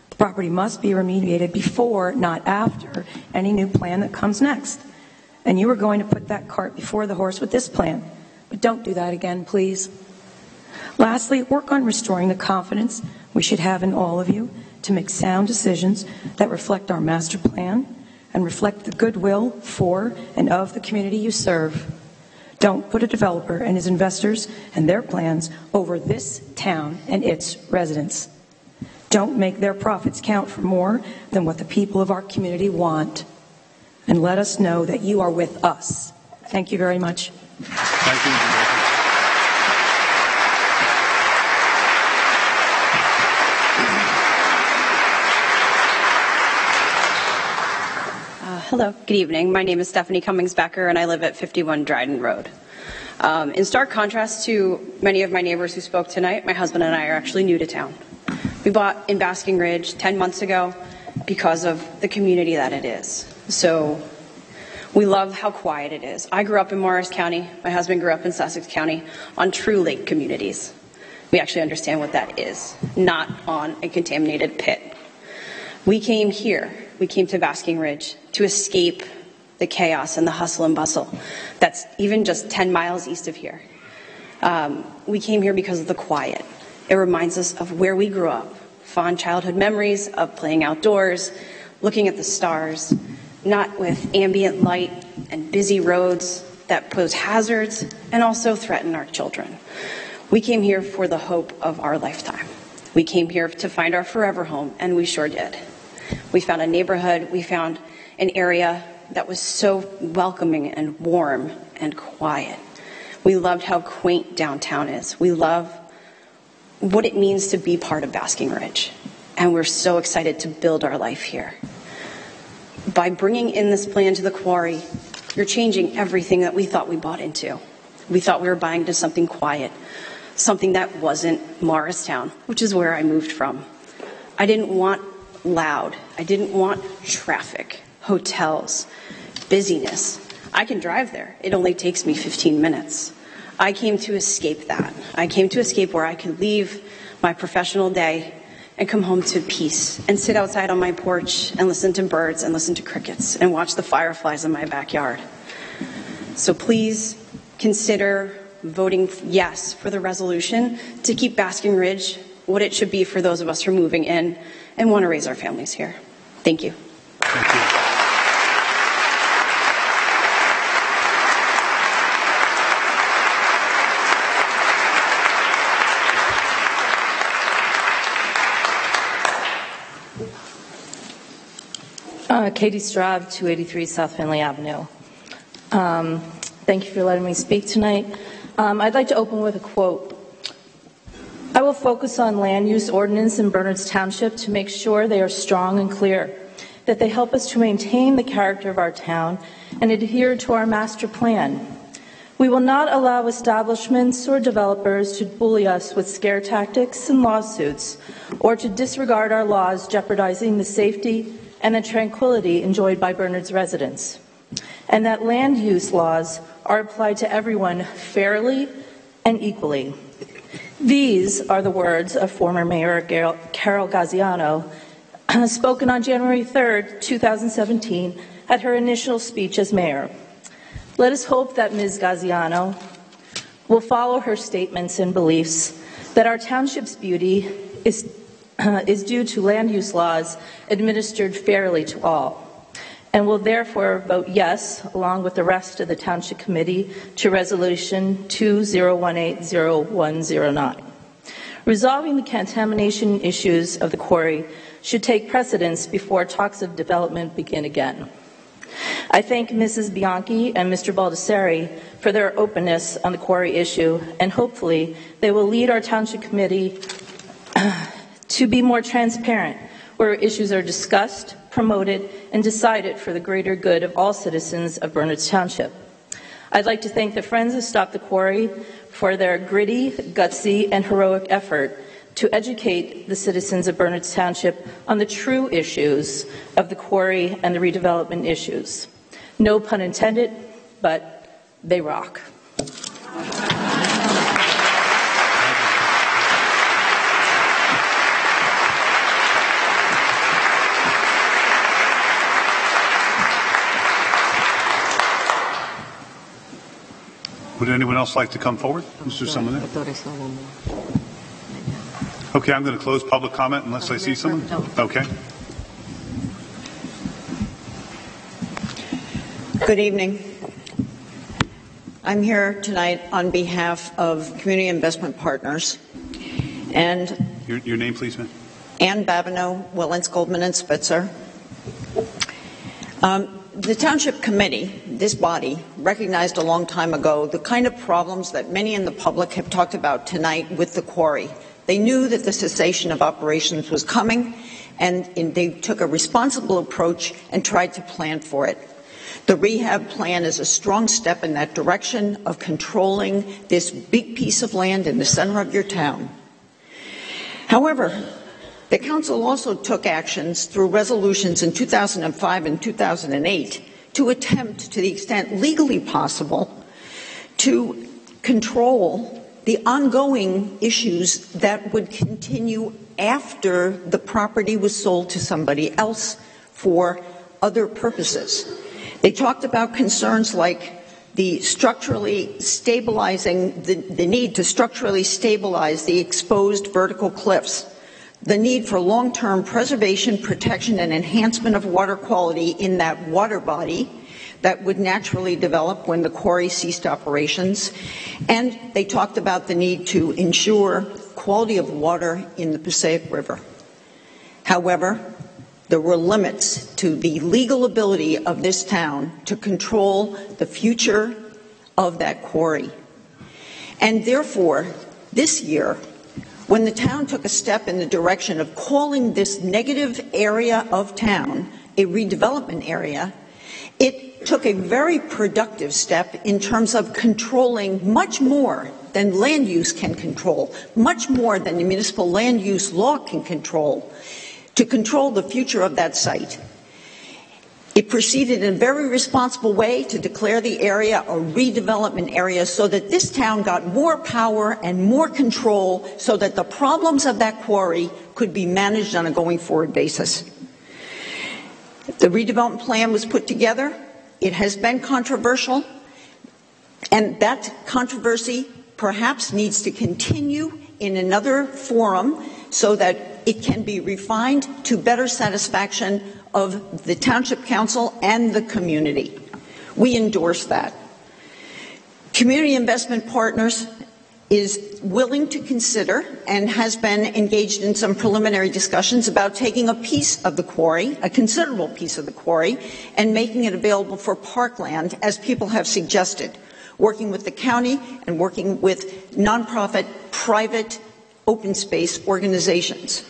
The property must be remediated before, not after, any new plan that comes next. And you are going to put that cart before the horse with this plan. But don't do that again, please. Lastly, work on restoring the confidence we should have in all of you to make sound decisions that reflect our master plan and reflect the goodwill for and of the community you serve. Don't put a developer and his investors and their plans over this town and its residents. Don't make their profits count for more than what the people of our community want. And let us know that you are with us. Thank you very much. Thank you. Hello, good evening. My name is Stephanie Cummings-Becker, and I live at 51 Dryden Road. In stark contrast to many of my neighbors who spoke tonight, my husband and I are actually new to town. We bought in Basking Ridge 10 months ago because of the community that it is. So we love how quiet it is. I grew up in Morris County. My husband grew up in Sussex County on true lake communities. We actually understand what that is, not on a contaminated pit. We came here, we came to Basking Ridge to escape the chaos and the hustle and bustle that's even just 10 miles east of here. We came here because of the quiet. It reminds us of where we grew up, fond childhood memories of playing outdoors, looking at the stars, not with ambient light and busy roads that pose hazards and also threaten our children. We came here for the hope of our lifetime. We came here to find our forever home, and we sure did. We found a neighborhood, we found an area that was so welcoming and warm and quiet. We loved how quaint downtown is. We love what it means to be part of Basking Ridge. And we're so excited to build our life here. By bringing in this plan to the quarry, you're changing everything that we thought we bought into. We thought we were buying into something quiet, something that wasn't Morristown, which is where I moved from. I didn't want loud. I didn't want traffic, hotels, busyness. I can drive there. It only takes me 15 minutes. I came to escape that. I came to escape where I could leave my professional day and come home to peace and sit outside on my porch and listen to birds and listen to crickets and watch the fireflies in my backyard. So please consider voting yes for the resolution to keep Basking Ridge what it should be for those of us who are moving in and want to raise our families here. Thank you. Thank you. Katie Straub, 283 South Finley Avenue. Thank you for letting me speak tonight. I'd like to open with a quote. I will focus on land use ordinance in Bernards Township to make sure they are strong and clear, that they help us to maintain the character of our town and adhere to our master plan. We will not allow establishments or developers to bully us with scare tactics and lawsuits, or to disregard our laws jeopardizing the safety and the tranquility enjoyed by Bernards residents, and that land use laws are applied to everyone fairly and equally. These are the words of former Mayor Carol Gaziano, spoken on January 3rd, 2017, at her initial speech as mayor. Let us hope that Ms. Gaziano will follow her statements and beliefs that our township's beauty is due to land use laws administered fairly to all, and will therefore vote yes, along with the rest of the Township Committee, to Resolution 2018-0109. Resolving the contamination issues of the quarry should take precedence before talks of development begin again. I thank Mrs. Bianchi and Mr. Baldessari for their openness on the quarry issue, and hopefully they will lead our Township Committee to be more transparent, where issues are discussed, promoted, and decided for the greater good of all citizens of Bernards Township. I'd like to thank the Friends of Stop the Quarry for their gritty, gutsy, and heroic effort to educate the citizens of Bernards Township on the true issues of the quarry and the redevelopment issues. No pun intended, but they rock. Would anyone else like to come forward? Mr. Sumner? I thought I saw one more. Okay, I'm going to close public comment unless I see someone. Okay. Good evening. I'm here tonight on behalf of Community Investment Partners. And your name, please, ma'am? Ann Babineau, Willens, Goldman, and Spitzer. The Township Committee, this body, recognized a long time ago the kind of problems that many in the public have talked about tonight with the quarry. They knew that the cessation of operations was coming, and they took a responsible approach and tried to plan for it. The rehab plan is a strong step in that direction of controlling this big piece of land in the center of your town. However, the Council also took actions through resolutions in 2005 and 2008 to attempt, to the extent legally possible, to control the ongoing issues that would continue after the property was sold to somebody else for other purposes. They talked about concerns like the structurally stabilizing, the need to structurally stabilize the exposed vertical cliffs, the need for long-term preservation, protection, and enhancement of water quality in that water body that would naturally develop when the quarry ceased operations. And they talked about the need to ensure quality of water in the Passaic River. However, there were limits to the legal ability of this town to control the future of that quarry. And therefore, this year, when the town took a step in the direction of calling this negative area of town a redevelopment area, it took a very productive step in terms of controlling much more than land use can control, much more than the municipal land use law can control, to control the future of that site. It proceeded in a very responsible way to declare the area a redevelopment area so that this town got more power and more control so that the problems of that quarry could be managed on a going forward basis. The redevelopment plan was put together. It has been controversial, and that controversy perhaps needs to continue in another forum so that it can be refined to better satisfaction of the Township Council and the community. We endorse that. Community Investment Partners is willing to consider and has been engaged in some preliminary discussions about taking a piece of the quarry, a considerable piece of the quarry, and making it available for parkland, as people have suggested, working with the county and working with nonprofit, private, open space organizations.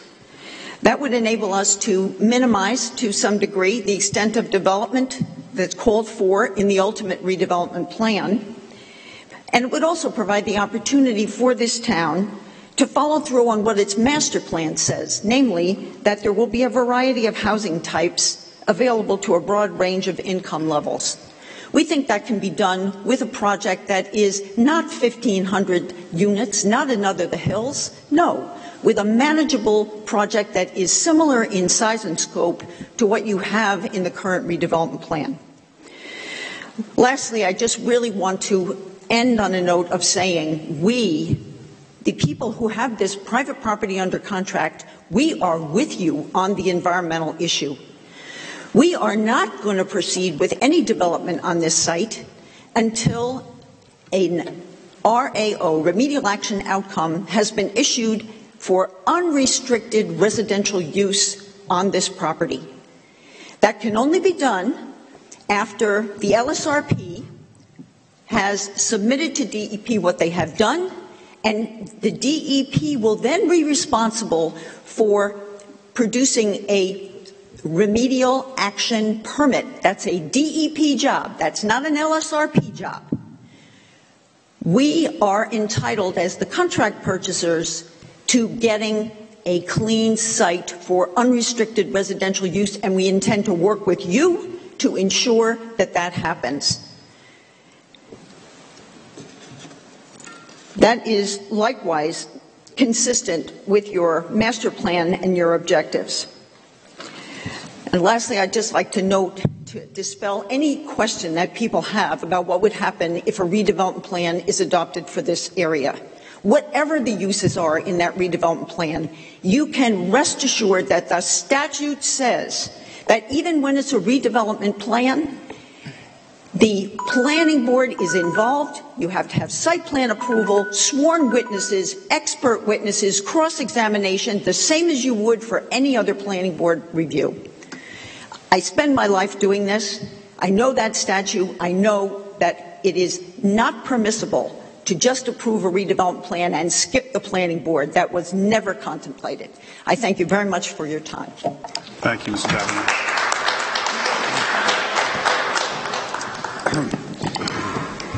That would enable us to minimize, to some degree, the extent of development that's called for in the ultimate redevelopment plan. And it would also provide the opportunity for this town to follow through on what its master plan says, namely that there will be a variety of housing types available to a broad range of income levels. We think that can be done with a project that is not 1,500 units, not another The Hills, no, with a manageable project that is similar in size and scope to what you have in the current redevelopment plan. Lastly, I just really want to end on a note of saying we, the people who have this private property under contract, we are with you on the environmental issue. We are not going to proceed with any development on this site until an RAO, remedial action outcome, has been issued for unrestricted residential use on this property. That can only be done after the LSRP has submitted to DEP what they have done, and the DEP will then be responsible for producing a remedial action permit. That's a DEP job. That's not an LSRP job. We are entitled as the contract purchasers to getting a clean site for unrestricted residential use, and we intend to work with you to ensure that that happens. That is likewise consistent with your master plan and your objectives. And lastly, I'd just like to note, to dispel any question that people have about what would happen if a redevelopment plan is adopted for this area. Whatever the uses are in that redevelopment plan, you can rest assured that the statute says that even when it's a redevelopment plan, the planning board is involved. You have to have site plan approval, sworn witnesses, expert witnesses, cross-examination, the same as you would for any other planning board review. I spend my life doing this. I know that statute. I know that it is not permissible to just approve a redevelopment plan and skip the planning board. That was never contemplated. I thank you very much for your time. Thank you, Ms. Kavanaugh.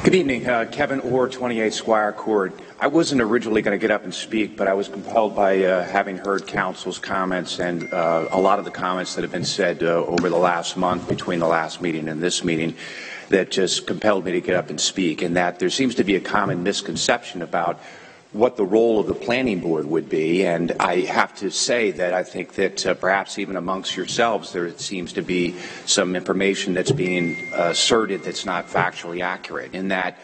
Good evening, Kevin Orr, 28 Squire Court. I wasn't originally going to get up and speak, but I was compelled by having heard council's comments and a lot of the comments that have been said over the last month between the last meeting and this meeting that just compelled me to get up and speak, and that there seems to be a common misconception about what the role of the planning board would be, and I have to say that I think that perhaps even amongst yourselves there seems to be some information that's being asserted that's not factually accurate, in that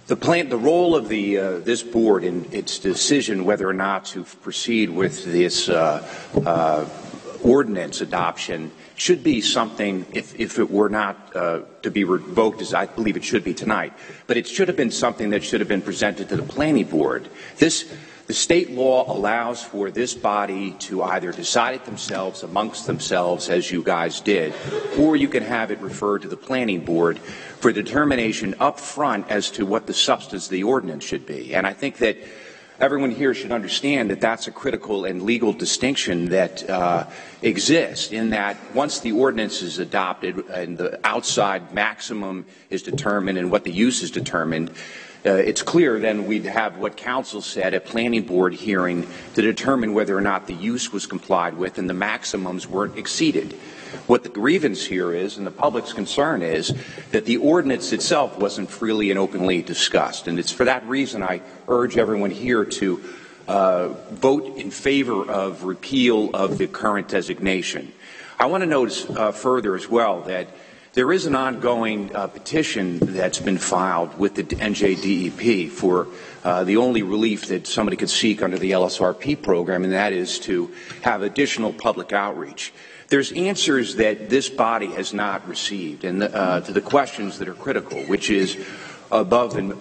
the role of this board in its decision whether or not to proceed with this ordinance adoption should be something, if it were not to be revoked, as I believe it should be tonight, but it should have been something that should have been presented to the planning board. The state law allows for this body to either decide it themselves, amongst themselves, as you guys did, or you can have it referred to the planning board for determination up front as to what the substance of the ordinance should be. And I think that everyone here should understand that that's a critical and legal distinction that exists, in that once the ordinance is adopted and the outside maximum is determined and what the use is determined, it's clear then we'd have what council said, a planning board hearing to determine whether or not the use was complied with and the maximums weren't exceeded. What the grievance here is, and the public's concern is, that the ordinance itself wasn't freely and openly discussed. And it's for that reason I urge everyone here to vote in favor of repeal of the current designation. I want to notice further as well that there is an ongoing petition that's been filed with the NJDEP for the only relief that somebody could seek under the LSRP program, and that is to have additional public outreach. There's answers that this body has not received, and to the questions that are critical, which is above and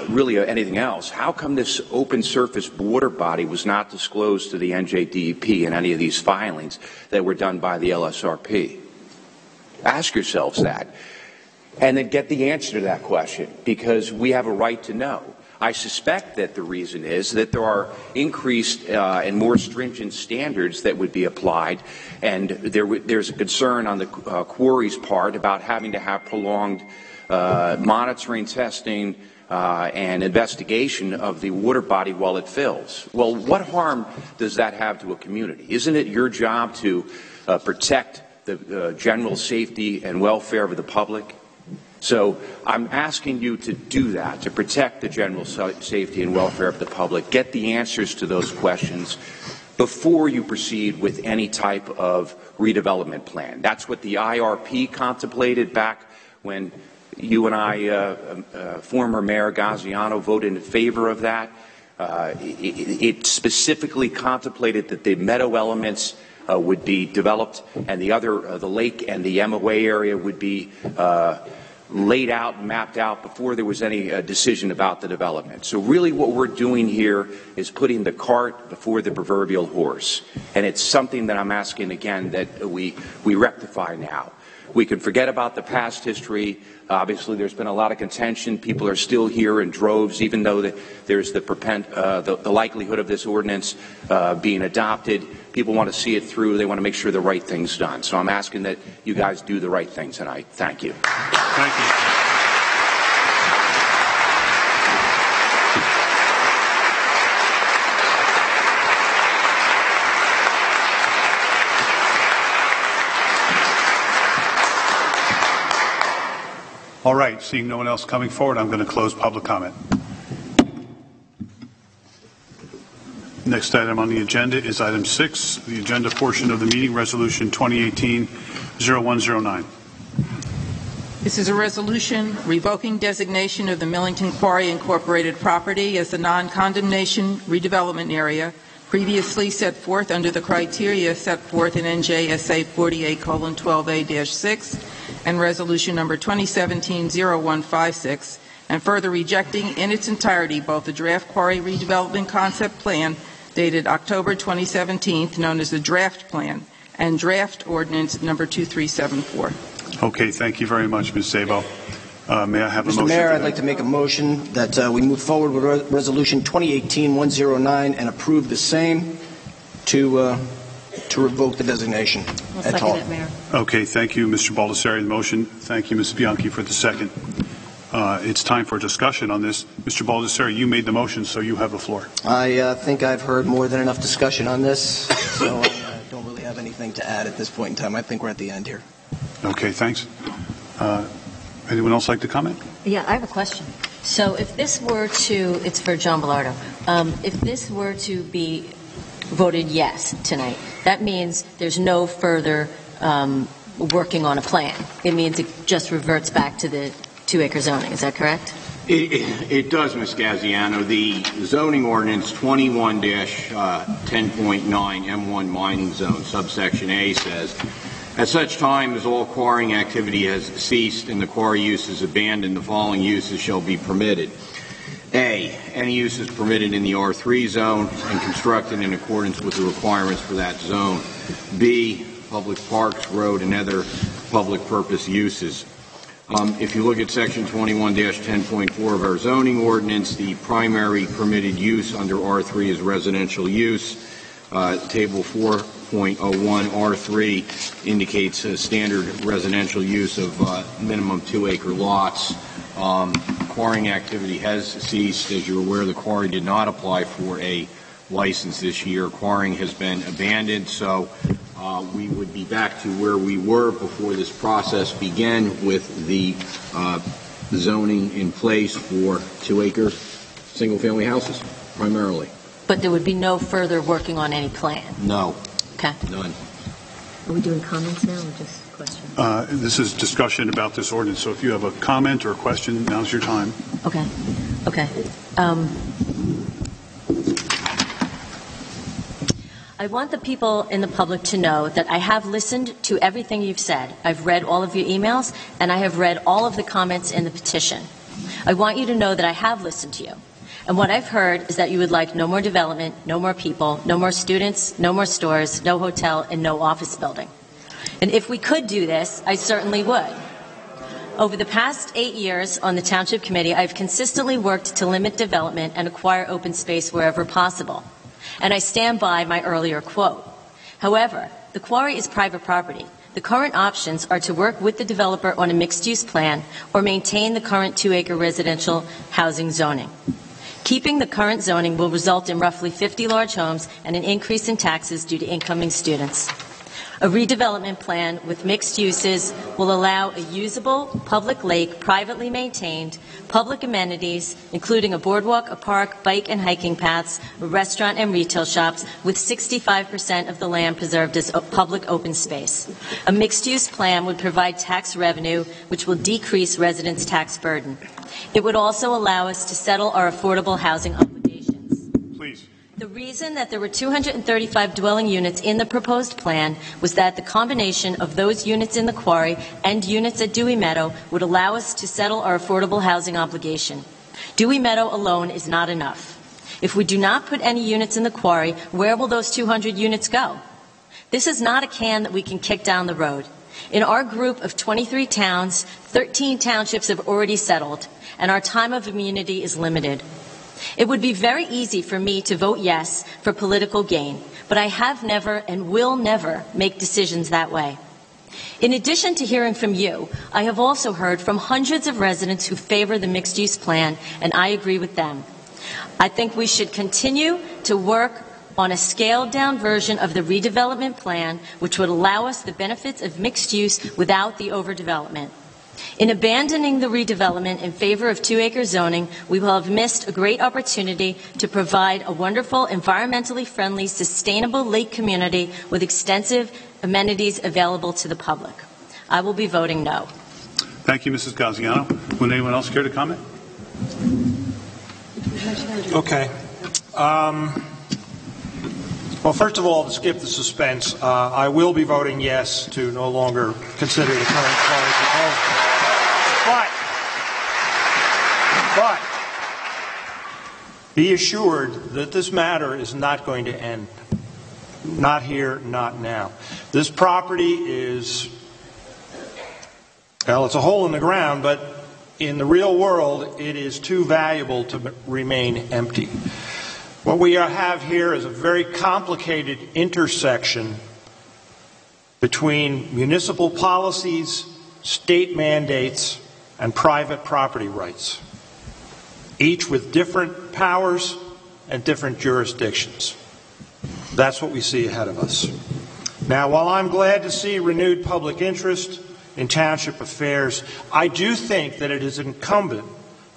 really anything else. How come this open surface water body was not disclosed to the NJDEP in any of these filings that were done by the LSRP? Ask yourselves that, and then get the answer to that question, because we have a right to know. I suspect that the reason is that there are increased and more stringent standards that would be applied, and there's a concern on the quarry's part about having to have prolonged monitoring, testing, and investigation of the water body while it fills. Well, what harm does that have to a community? Isn't it your job to protect the general safety and welfare of the public? So I'm asking you to do that, to protect the general safety and welfare of the public. Get the answers to those questions before you proceed with any type of redevelopment plan. That's what the IRP contemplated back when you and I, former Mayor Gaziano, voted in favor of that. It specifically contemplated that the meadow elements would be developed, and the lake and the MOA area would be laid out and mapped out before there was any decision about the development. So really what we're doing here is putting the cart before the proverbial horse. And it's something that I'm asking again that we rectify now. We can forget about the past history. Obviously, there's been a lot of contention. People are still here in droves, even though there's the likelihood of this ordinance being adopted. People want to see it through. They want to make sure the right thing's done. So I'm asking that you guys do the right thing tonight. Thank you. Thank you. All right, seeing no one else coming forward, I'm going to close public comment. Next item on the agenda is item 6, the agenda portion of the meeting, Resolution 2018-0109. This is a resolution revoking designation of the Millington Quarry Incorporated property as the non-condemnation redevelopment area previously set forth under the criteria set forth in NJSA 48:12A-6 and Resolution number 2017-0156, and further rejecting in its entirety both the draft quarry redevelopment concept plan dated October 2017, known as the draft plan, and draft ordinance number 2374. Okay, thank you very much, Ms. Sabo. May I have a motion? Mr. Mayor, I'd like to make a motion that we move forward with Resolution 2018-109 and approve the same to revoke the designation. I'll second it, Mayor. Okay, thank you, Mr. Baldessari, the motion. Thank you, Ms. Bianchi, for the second. It's time for discussion on this. Mr. Baldessari, you made the motion, so you have the floor. I think I've heard more than enough discussion on this, so I don't really have anything to add at this point in time. I think we're at the end here. Okay, thanks. Anyone else like to comment? Yeah, I have a question. So if this were to, it's for John Bellardo, If this were to be voted yes tonight, that means there's no further working on a plan. It means it just reverts back to the 2-acre zoning. Is that correct? It does, Ms. Gaziano. The zoning ordinance 21-10.9 M1 mining zone, subsection A says, at such time as all quarrying activity has ceased and the quarry use is abandoned, the following uses shall be permitted. A, any use is permitted in the R3 zone and constructed in accordance with the requirements for that zone. B, public parks, road, and other public purpose uses. If you look at section 21-10.4 of our zoning ordinance, the primary permitted use under R3 is residential use. Table 4.01 R3 indicates a standard residential use of minimum 2-acre lots. Quarrying activity has ceased. As you're aware, the quarry did not apply for a license this year. Quarrying has been abandoned, so we would be back to where we were before this process began with the zoning in place for 2-acre single-family houses, primarily. But there would be no further working on any plan? No. Okay. None. Are we doing comments now or just questions? This is discussion about this ordinance, so if you have a comment or a question, now's your time. Okay. Okay. I want the people in the public to know that I have listened to everything you've said. I've read all of your emails, and I have read all of the comments in the petition. I want you to know that I have listened to you. And what I've heard is that you would like no more development, no more people, no more students, no more stores, no hotel, and no office building. And if we could do this, I certainly would. Over the past 8 years on the Township Committee, I've consistently worked to limit development and acquire open space wherever possible. And I stand by my earlier quote. However, the quarry is private property. The current options are to work with the developer on a mixed-use plan or maintain the current 2-acre residential housing zoning. Keeping the current zoning will result in roughly 50 large homes and an increase in taxes due to incoming students. A redevelopment plan with mixed uses will allow a usable public lake, privately maintained, public amenities, including a boardwalk, a park, bike and hiking paths, a restaurant and retail shops, with 65% of the land preserved as public open space. A mixed-use plan would provide tax revenue, which will decrease residents' tax burden. It would also allow us to settle our affordable housing obligations. Please. The reason that there were 235 dwelling units in the proposed plan was that the combination of those units in the quarry and units at Dewey Meadow would allow us to settle our affordable housing obligation. Dewey Meadow alone is not enough. If we do not put any units in the quarry, where will those 200 units go? This is not a can that we can kick down the road. In our group of 23 towns, 13 townships have already settled, and our time of immunity is limited. It would be very easy for me to vote yes for political gain, but I have never and will never make decisions that way. In addition to hearing from you, I have also heard from hundreds of residents who favor the mixed-use plan, and I agree with them. I think we should continue to work on a scaled-down version of the redevelopment plan, which would allow us the benefits of mixed use without the overdevelopment. In abandoning the redevelopment in favor of 2-acre zoning, we will have missed a great opportunity to provide a wonderful, environmentally friendly, sustainable lake community with extensive amenities available to the public. I will be voting no. Thank you, Mrs. Gaziano. Would anyone else care to comment? Okay. Well, first of all, to skip the suspense, I will be voting yes to no longer consider the current quarry proposal. But be assured that this matter is not going to end. Not here, not now. This property is, well, it's a hole in the ground, but in the real world, it is too valuable to remain empty. What we have here is a very complicated intersection between municipal policies, state mandates, and private property rights, each with different powers and different jurisdictions. That's what we see ahead of us. Now, while I'm glad to see renewed public interest in township affairs, I do think that it is incumbent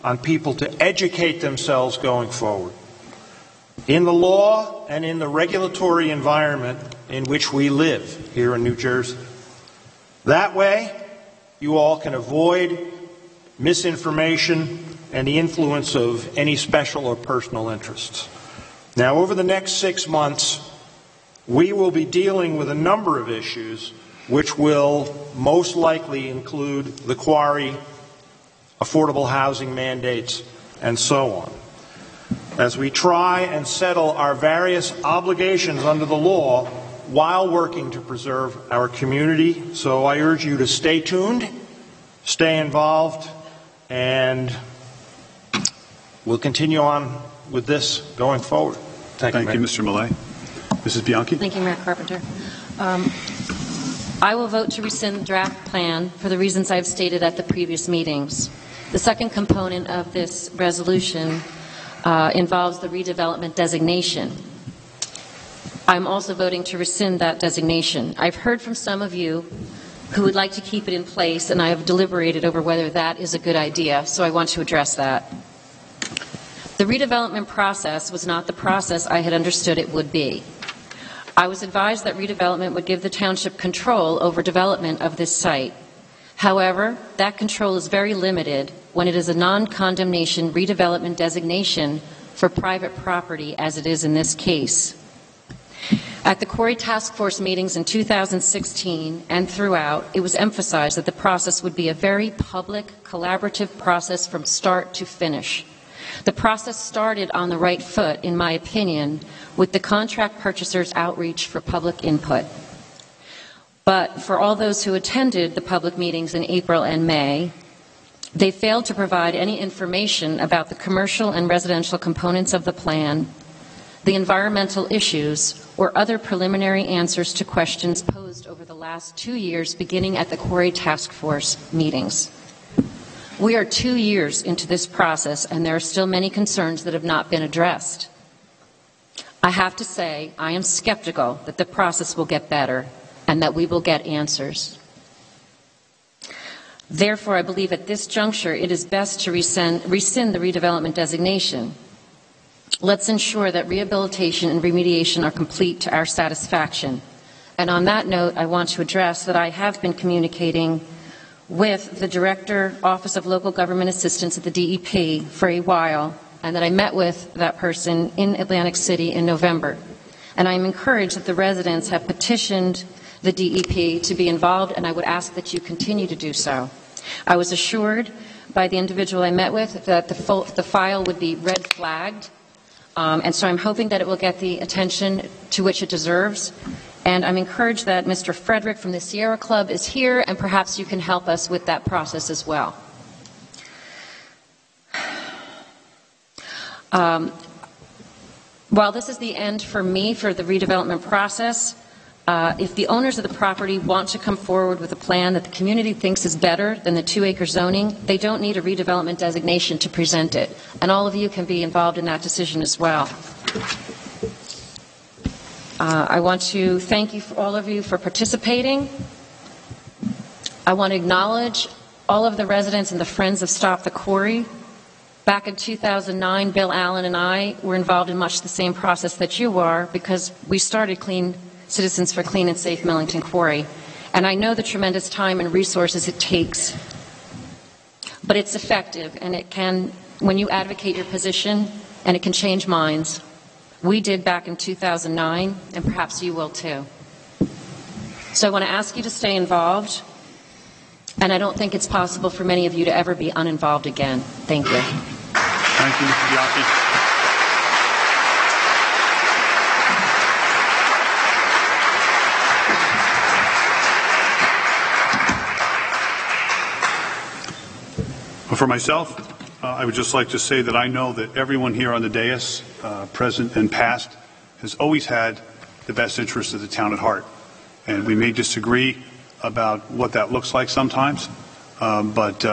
on people to educate themselves going forward. in the law and in the regulatory environment in which we live here in New Jersey. That way, you all can avoid misinformation and the influence of any special or personal interests. Now, over the next 6 months, we will be dealing with a number of issues which will most likely include the quarry, affordable housing mandates, and so on. As we try and settle our various obligations under the law while working to preserve our community. So I urge you to stay tuned, stay involved, and we'll continue on with this going forward. Thank you, Mr. Millay. Mrs. Bianchi? Thank you, Mayor Carpenter. I will vote to rescind the draft plan for the reasons I've stated at the previous meetings. The second component of this resolution involves the redevelopment designation. I'm also voting to rescind that designation. I've heard from some of you who would like to keep it in place, and I have deliberated over whether that is a good idea, so I want to address that. The redevelopment process was not the process I had understood it would be. I was advised that redevelopment would give the township control over development of this site. However, that control is very limited when it is a non-condemnation redevelopment designation for private property, as it is in this case. At the Quarry Task Force meetings in 2016 and throughout, it was emphasized that the process would be a very public, collaborative process from start to finish. The process started on the right foot, in my opinion, with the contract purchasers' outreach for public input. But for all those who attended the public meetings in April and May, they failed to provide any information about the commercial and residential components of the plan, the environmental issues, or other preliminary answers to questions posed over the last 2 years, beginning at the Quarry Task Force meetings. We are 2 years into this process, and there are still many concerns that have not been addressed. I have to say, I am skeptical that the process will get better and that we will get answers. Therefore, I believe at this juncture it is best to rescind the redevelopment designation. Let's ensure that rehabilitation and remediation are complete to our satisfaction. And on that note, I want to address that I have been communicating with the Director, Office of Local Government Assistance at the DEP for a while, and that I met with that person in Atlantic City in November. And I'm encouraged that the residents have petitioned the DEP to be involved, and I would ask that you continue to do so. I was assured by the individual I met with that the file would be red flagged, and so I'm hoping that it will get the attention to which it deserves. And I'm encouraged that Mr. Frederick from the Sierra Club is here, and perhaps you can help us with that process as well. While this is the end for me for the redevelopment process, if the owners of the property want to come forward with a plan that the community thinks is better than the 2-acre zoning, they don't need a redevelopment designation to present it. And all of you can be involved in that decision as well. I want to thank you, all of you, for participating. I want to acknowledge all of the residents and the Friends of Stop the Quarry. Back in 2009, Bill Allen and I were involved in much the same process that you are, because we started Citizens for Clean and Safe Millington Quarry. And I know the tremendous time and resources it takes, but it's effective, and it can, when you advocate your position, and it can change minds. We did back in 2009, and perhaps you will too. So I want to ask you to stay involved, and I don't think it's possible for many of you to ever be uninvolved again. Thank you. Thank you, Mr. Bianchi. For myself, I would just like to say that I know that everyone here on the dais, present and past, has always had the best interests of the town at heart. And we may disagree about what that looks like sometimes, but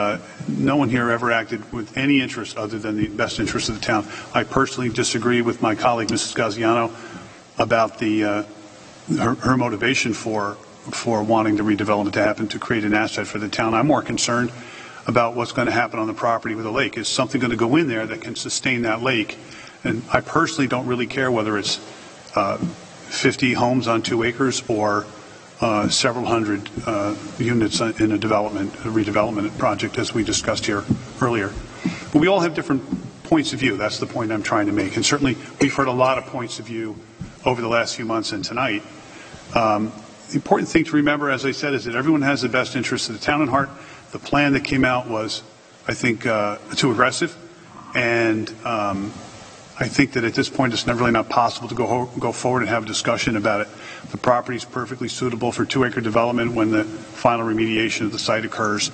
no one here ever acted with any interest other than the best interest of the town. I personally disagree with my colleague, Mrs. Gaziano, about her motivation for wanting the redevelopment to happen to create an asset for the town. I'm more concerned about what's going to happen on the property with the lake. Is something going to go in there that can sustain that lake And I personally don't really care whether it's 50 homes on 2 acres or several hundred units in a redevelopment project, as we discussed here earlier. But we all have different points of view. That's the point I'm trying to make. And certainly we've heard a lot of points of view over the last few months and tonight. The important thing to remember, as I said, is that everyone has the best interests of the town at heart. The plan that came out was, I think, too aggressive. And I think that at this point it's really not possible to go forward and have a discussion about it. The property is perfectly suitable for 2-acre development when the final remediation of the site occurs.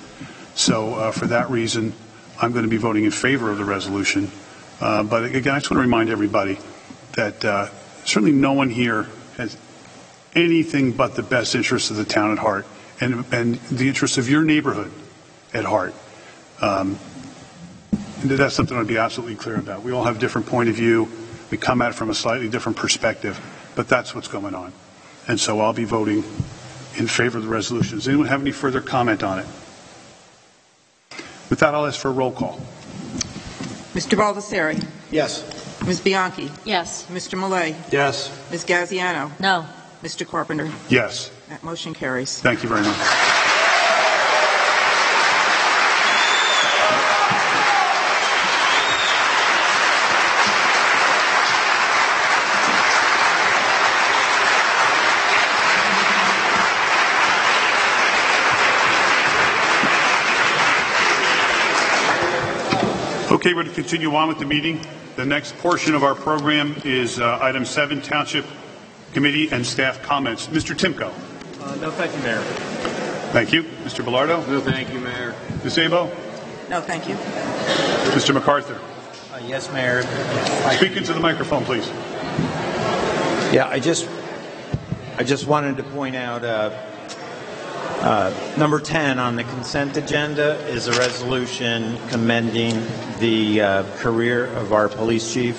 So for that reason, I'm going to be voting in favor of the resolution. But again, I just want to remind everybody that certainly no one here has anything but the best interests of the town at heart and the interests of your neighborhood at heart. And that's something I'd be absolutely clear about. We all have a different point of view. We come at it from a slightly different perspective, but that's what's going on. And so I'll be voting in favor of the resolution. Does anyone have any further comment on it? With that, I'll ask for a roll call. Mr. Baldessari? Yes. Ms. Bianchi? Yes. Mr. Millay? Yes. Ms. Gaziano? No. Mr. Carpenter? Yes. That motion carries. Thank you very much. Okay, we're going to continue on with the meeting. The next portion of our program is item 7, Township Committee and Staff Comments. Mr. Timko. No, thank you, Mayor. Thank you. Mr. Bilardo. No, thank you, Mayor. Ms. Abo. No, thank you. Mr. MacArthur. Yes, Mayor. Speak into the microphone, please. Yeah, I just wanted to point out number 10 on the consent agenda is a resolution commending the career of our police chief,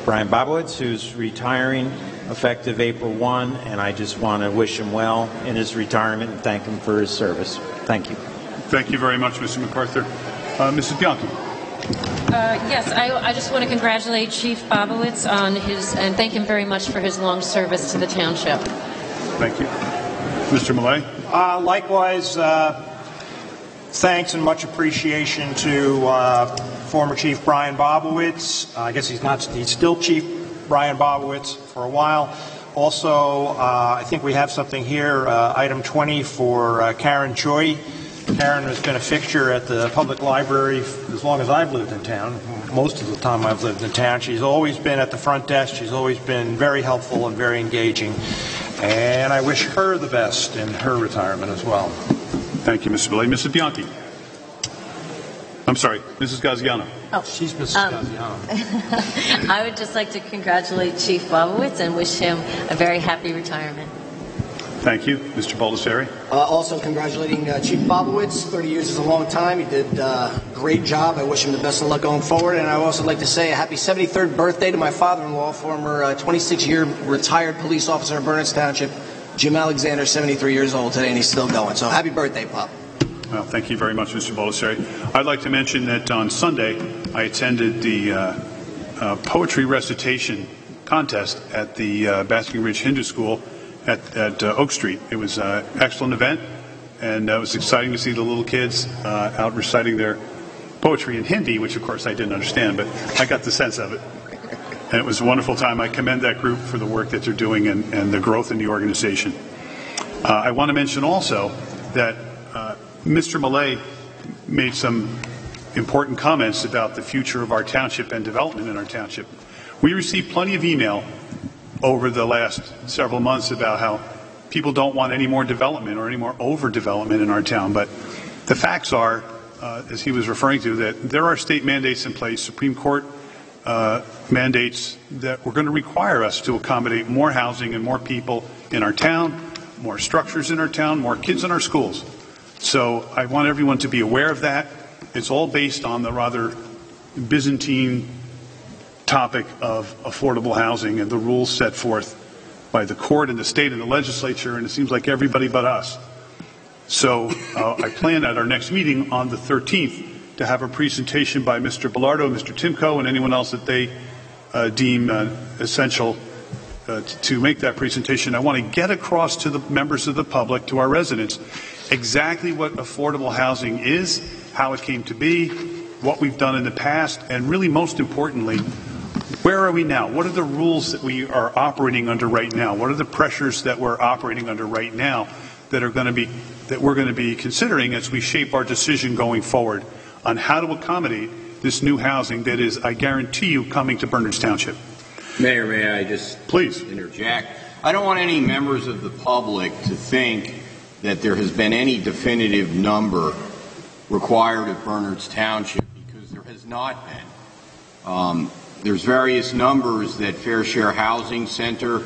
Brian Bobowitz, who's retiring effective April 1, and I just want to wish him well in his retirement and thank him for his service. Thank you. Thank you very much, Mr. MacArthur. Mrs. Bianchi. Yes, I just want to congratulate Chief Bobowitz on and thank him very much for his long service to the township. Thank you. Mr. Millay. Likewise, thanks and much appreciation to former Chief Brian Bobowitz. I guess he's still Chief Brian Bobowitz for a while. Also, I think we have something here, item 20 for Karen Choi. Karen has been a fixture at the public library as long as I've lived in town. Most of the time I've lived in town. She's always been at the front desk. She's always been very helpful and very engaging. And I wish her the best in her retirement as well. Thank you, Mr. Millay. Mrs. Bianchi. I'm sorry, Mrs. Gaziano. Oh, she's Mrs. Gaziano. I would just like to congratulate Chief Bobowitz and wish him a very happy retirement. Thank you. Mr. Baldessari. Also congratulating Chief Bobowitz. 30 years is a long time. He did a great job. I wish him the best of luck going forward. And I would also like to say a happy 73rd birthday to my father-in-law, former 26-year retired police officer in Burnett Township, Jim Alexander, 73 years old today, and he's still going. So happy birthday, Pop. Well, thank you very much, Mr. Baldessari. I'd like to mention that on Sunday I attended the poetry recitation contest at the Basking Ridge Hindu School at Oak Street. It was an excellent event, and it was exciting to see the little kids out reciting their poetry in Hindi, which of course I didn't understand, but I got the sense of it. And it was a wonderful time. I commend that group for the work that they're doing and the growth in the organization. I want to mention also that Mr. Millay made some important comments about the future of our township and development in our township. We received plenty of email over the last several months about how people don't want any more development or any more overdevelopment in our town. But the facts are, as he was referring to, that there are state mandates in place, Supreme Court mandates that were going to require us to accommodate more housing and more people in our town, more structures in our town, more kids in our schools. So I want everyone to be aware of that. It's all based on the rather Byzantine topic of affordable housing and the rules set forth by the court and the state and the legislature, and it seems like everybody but us. So I plan at our next meeting on the 13th to have a presentation by Mr. Bilardo, Mr. Timko, and anyone else that they deem essential to make that presentation. I want to get across to the members of the public, to our residents, exactly what affordable housing is, how it came to be, what we've done in the past, and really most importantly, where are we now? What are the rules that we are operating under right now? What are the pressures that we're operating under right now that we're going to be considering as we shape our decision going forward on how to accommodate this new housing that is, I guarantee you, coming to Bernards Township? Mayor, may I just please interject? I don't want any members of the public to think that there has been any definitive number required at Bernards Township, because there has not been. There's various numbers that Fair Share Housing Center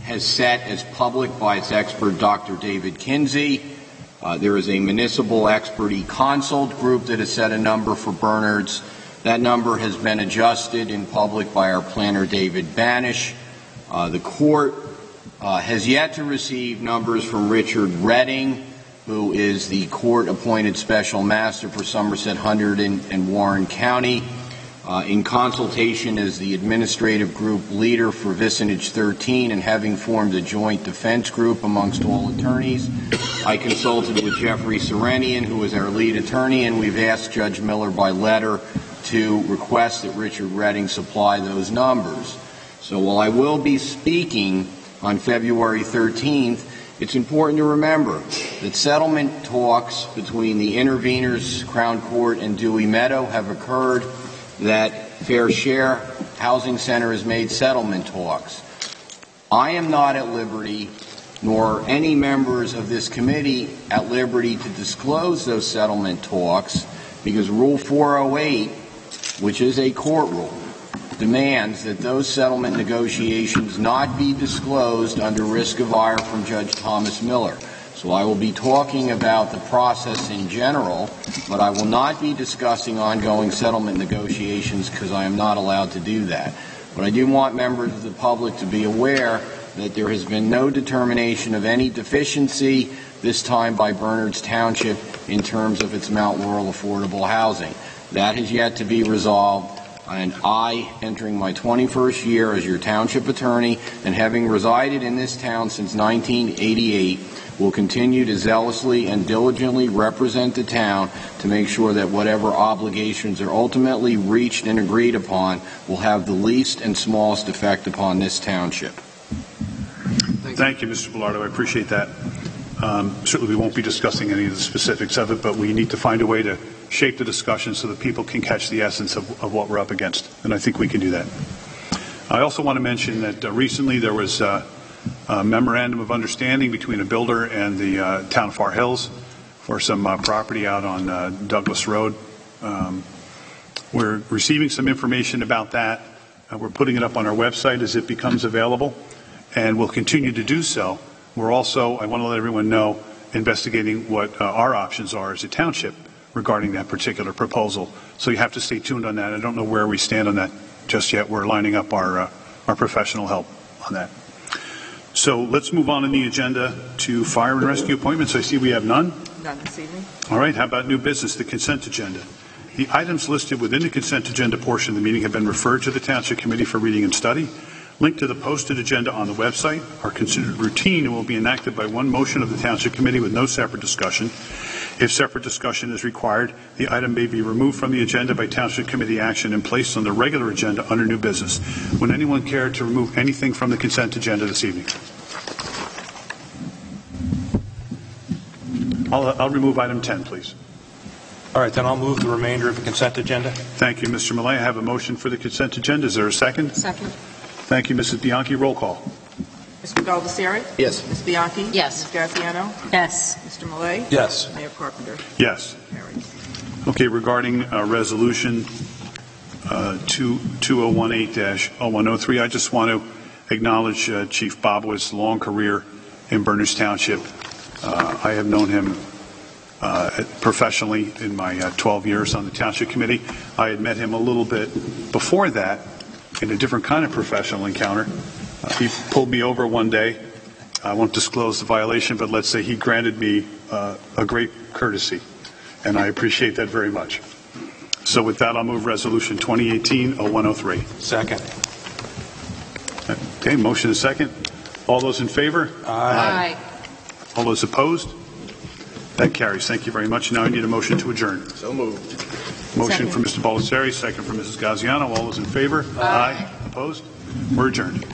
has set as public by its expert, Dr. David Kinsey. There is a municipal expertise consult group that has set a number for Bernards. That number has been adjusted in public by our planner, David Banish. The court has yet to receive numbers from Richard Redding, who is the court-appointed special master for Somerset, Hundred, and Warren County. In consultation as the administrative group leader for Vicinage 13 and having formed a joint defense group amongst all attorneys, I consulted with Jeffrey Serenian, who is our lead attorney, and we've asked Judge Miller by letter to request that Richard Redding supply those numbers. So while I will be speaking on February 13th, it's important to remember that settlement talks between the interveners, Crown Court, and Dewey Meadow have occurred, that Fair Share Housing Center has made settlement talks. I am not at liberty, nor any members of this committee at liberty, to disclose those settlement talks, because Rule 408, which is a court rule, demands that those settlement negotiations not be disclosed under risk of ire from Judge Thomas Miller. So I will be talking about the process in general, but I will not be discussing ongoing settlement negotiations because I am not allowed to do that. But I do want members of the public to be aware that there has been no determination of any deficiency, this time by Bernards Township, in terms of its Mount Laurel affordable housing. That has yet to be resolved, and I, entering my 21st year as your township attorney and having resided in this town since 1988, will continue to zealously and diligently represent the town to make sure that whatever obligations are ultimately reached and agreed upon will have the least and smallest effect upon this township. Thank you, Mr. Bilardo. I appreciate that. Certainly we won't be discussing any of the specifics of it, but we need to find a way to shape the discussion so that people can catch the essence of what we're up against, and I think we can do that. I also want to mention that recently there was a memorandum of understanding between a builder and the town of Far Hills for some property out on Douglas Road. We're receiving some information about that. We're putting it up on our website as it becomes available, and we'll continue to do so. We're also, I want to let everyone know, investigating what our options are as a township regarding that particular proposal. So you have to stay tuned on that. I don't know where we stand on that just yet. We're lining up our professional help on that. So let's move on in the agenda to fire and rescue appointments. I see we have none. None this evening. All right. How about new business, the consent agenda? The items listed within the consent agenda portion of the meeting have been referred to the Township Committee for reading and study. Linked to the posted agenda on the website are considered routine and will be enacted by one motion of the Township Committee with no separate discussion. If separate discussion is required, the item may be removed from the agenda by Township Committee action and placed on the regular agenda under new business. Would anyone care to remove anything from the consent agenda this evening? I'll remove item 10, please. All right, then I'll move the remainder of the consent agenda. Thank you, Mr. Millay. I have a motion for the consent agenda. Is there a second? Second. Thank you, Mrs. Bianchi. Roll call. Mr. Baldessari? Yes. Ms. Bianchi? Yes. Ms. Graziano? Yes. Mr. Millay? Yes. Mayor Carpenter? Yes. Carries. Okay, regarding resolution 2018-0103, I just want to acknowledge Chief Bobwood's long career in Bernards Township. I have known him professionally in my 12 years on the Township Committee. I had met him a little bit before that in a different kind of professional encounter. He pulled me over one day. I won't disclose the violation, but let's say he granted me a great courtesy. and I appreciate that very much. So with that, I'll move Resolution 2018-0103. Second. Okay, motion is second. All those in favor? Aye. All those opposed? That carries. Thank you very much. Now I need a motion to adjourn. So moved. Motion for Mr. Baldessari, second for Mrs. Gaziano. All those in favor? Aye. Opposed? We're adjourned.